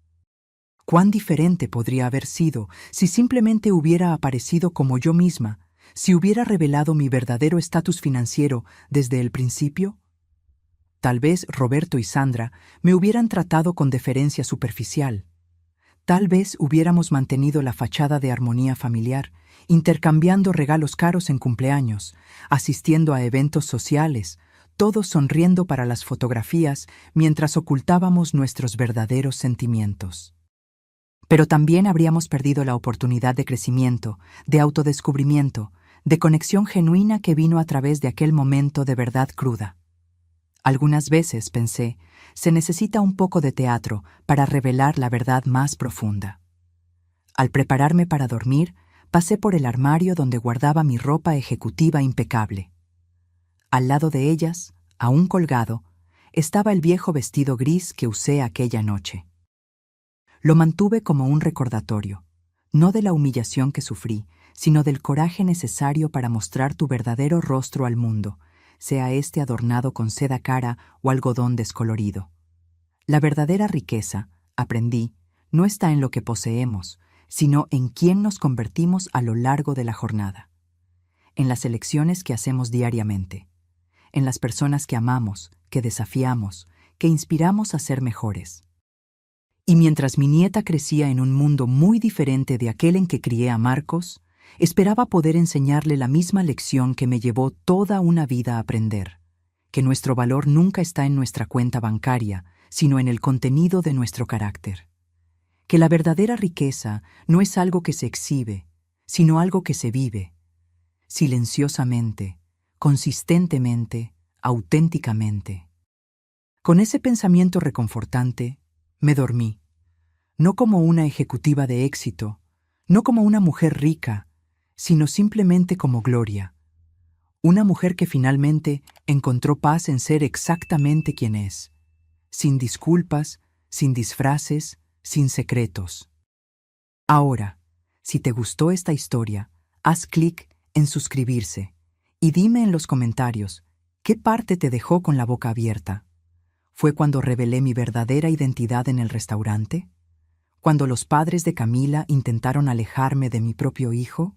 ¿Cuán diferente podría haber sido si simplemente hubiera aparecido como yo misma, si hubiera revelado mi verdadero estatus financiero desde el principio? Tal vez Roberto y Sandra me hubieran tratado con deferencia superficial. Tal vez hubiéramos mantenido la fachada de armonía familiar, intercambiando regalos caros en cumpleaños, asistiendo a eventos sociales, todos sonriendo para las fotografías mientras ocultábamos nuestros verdaderos sentimientos. Pero también habríamos perdido la oportunidad de crecimiento, de autodescubrimiento, de conexión genuina que vino a través de aquel momento de verdad cruda. Algunas veces, pensé, se necesita un poco de teatro para revelar la verdad más profunda. Al prepararme para dormir, pasé por el armario donde guardaba mi ropa ejecutiva impecable. Al lado de ellas, aún colgado, estaba el viejo vestido gris que usé aquella noche. Lo mantuve como un recordatorio, no de la humillación que sufrí, sino del coraje necesario para mostrar tu verdadero rostro al mundo, sea este adornado con seda cara o algodón descolorido. La verdadera riqueza, aprendí, no está en lo que poseemos, sino en quién nos convertimos a lo largo de la jornada, en las elecciones que hacemos diariamente, en las personas que amamos, que desafiamos, que inspiramos a ser mejores. Y mientras mi nieta crecía en un mundo muy diferente de aquel en que crié a Marcos, esperaba poder enseñarle la misma lección que me llevó toda una vida a aprender, que nuestro valor nunca está en nuestra cuenta bancaria, sino en el contenido de nuestro carácter. Que la verdadera riqueza no es algo que se exhibe, sino algo que se vive, silenciosamente, consistentemente, auténticamente. Con ese pensamiento reconfortante, me dormí, no como una ejecutiva de éxito, no como una mujer rica, sino simplemente como Gloria, una mujer que finalmente encontró paz en ser exactamente quien es, sin disculpas, sin disfraces, sin secretos. Ahora, si te gustó esta historia, haz clic en suscribirse y dime en los comentarios qué parte te dejó con la boca abierta. ¿Fue cuando revelé mi verdadera identidad en el restaurante? Cuando los padres de Camila intentaron alejarme de mi propio hijo,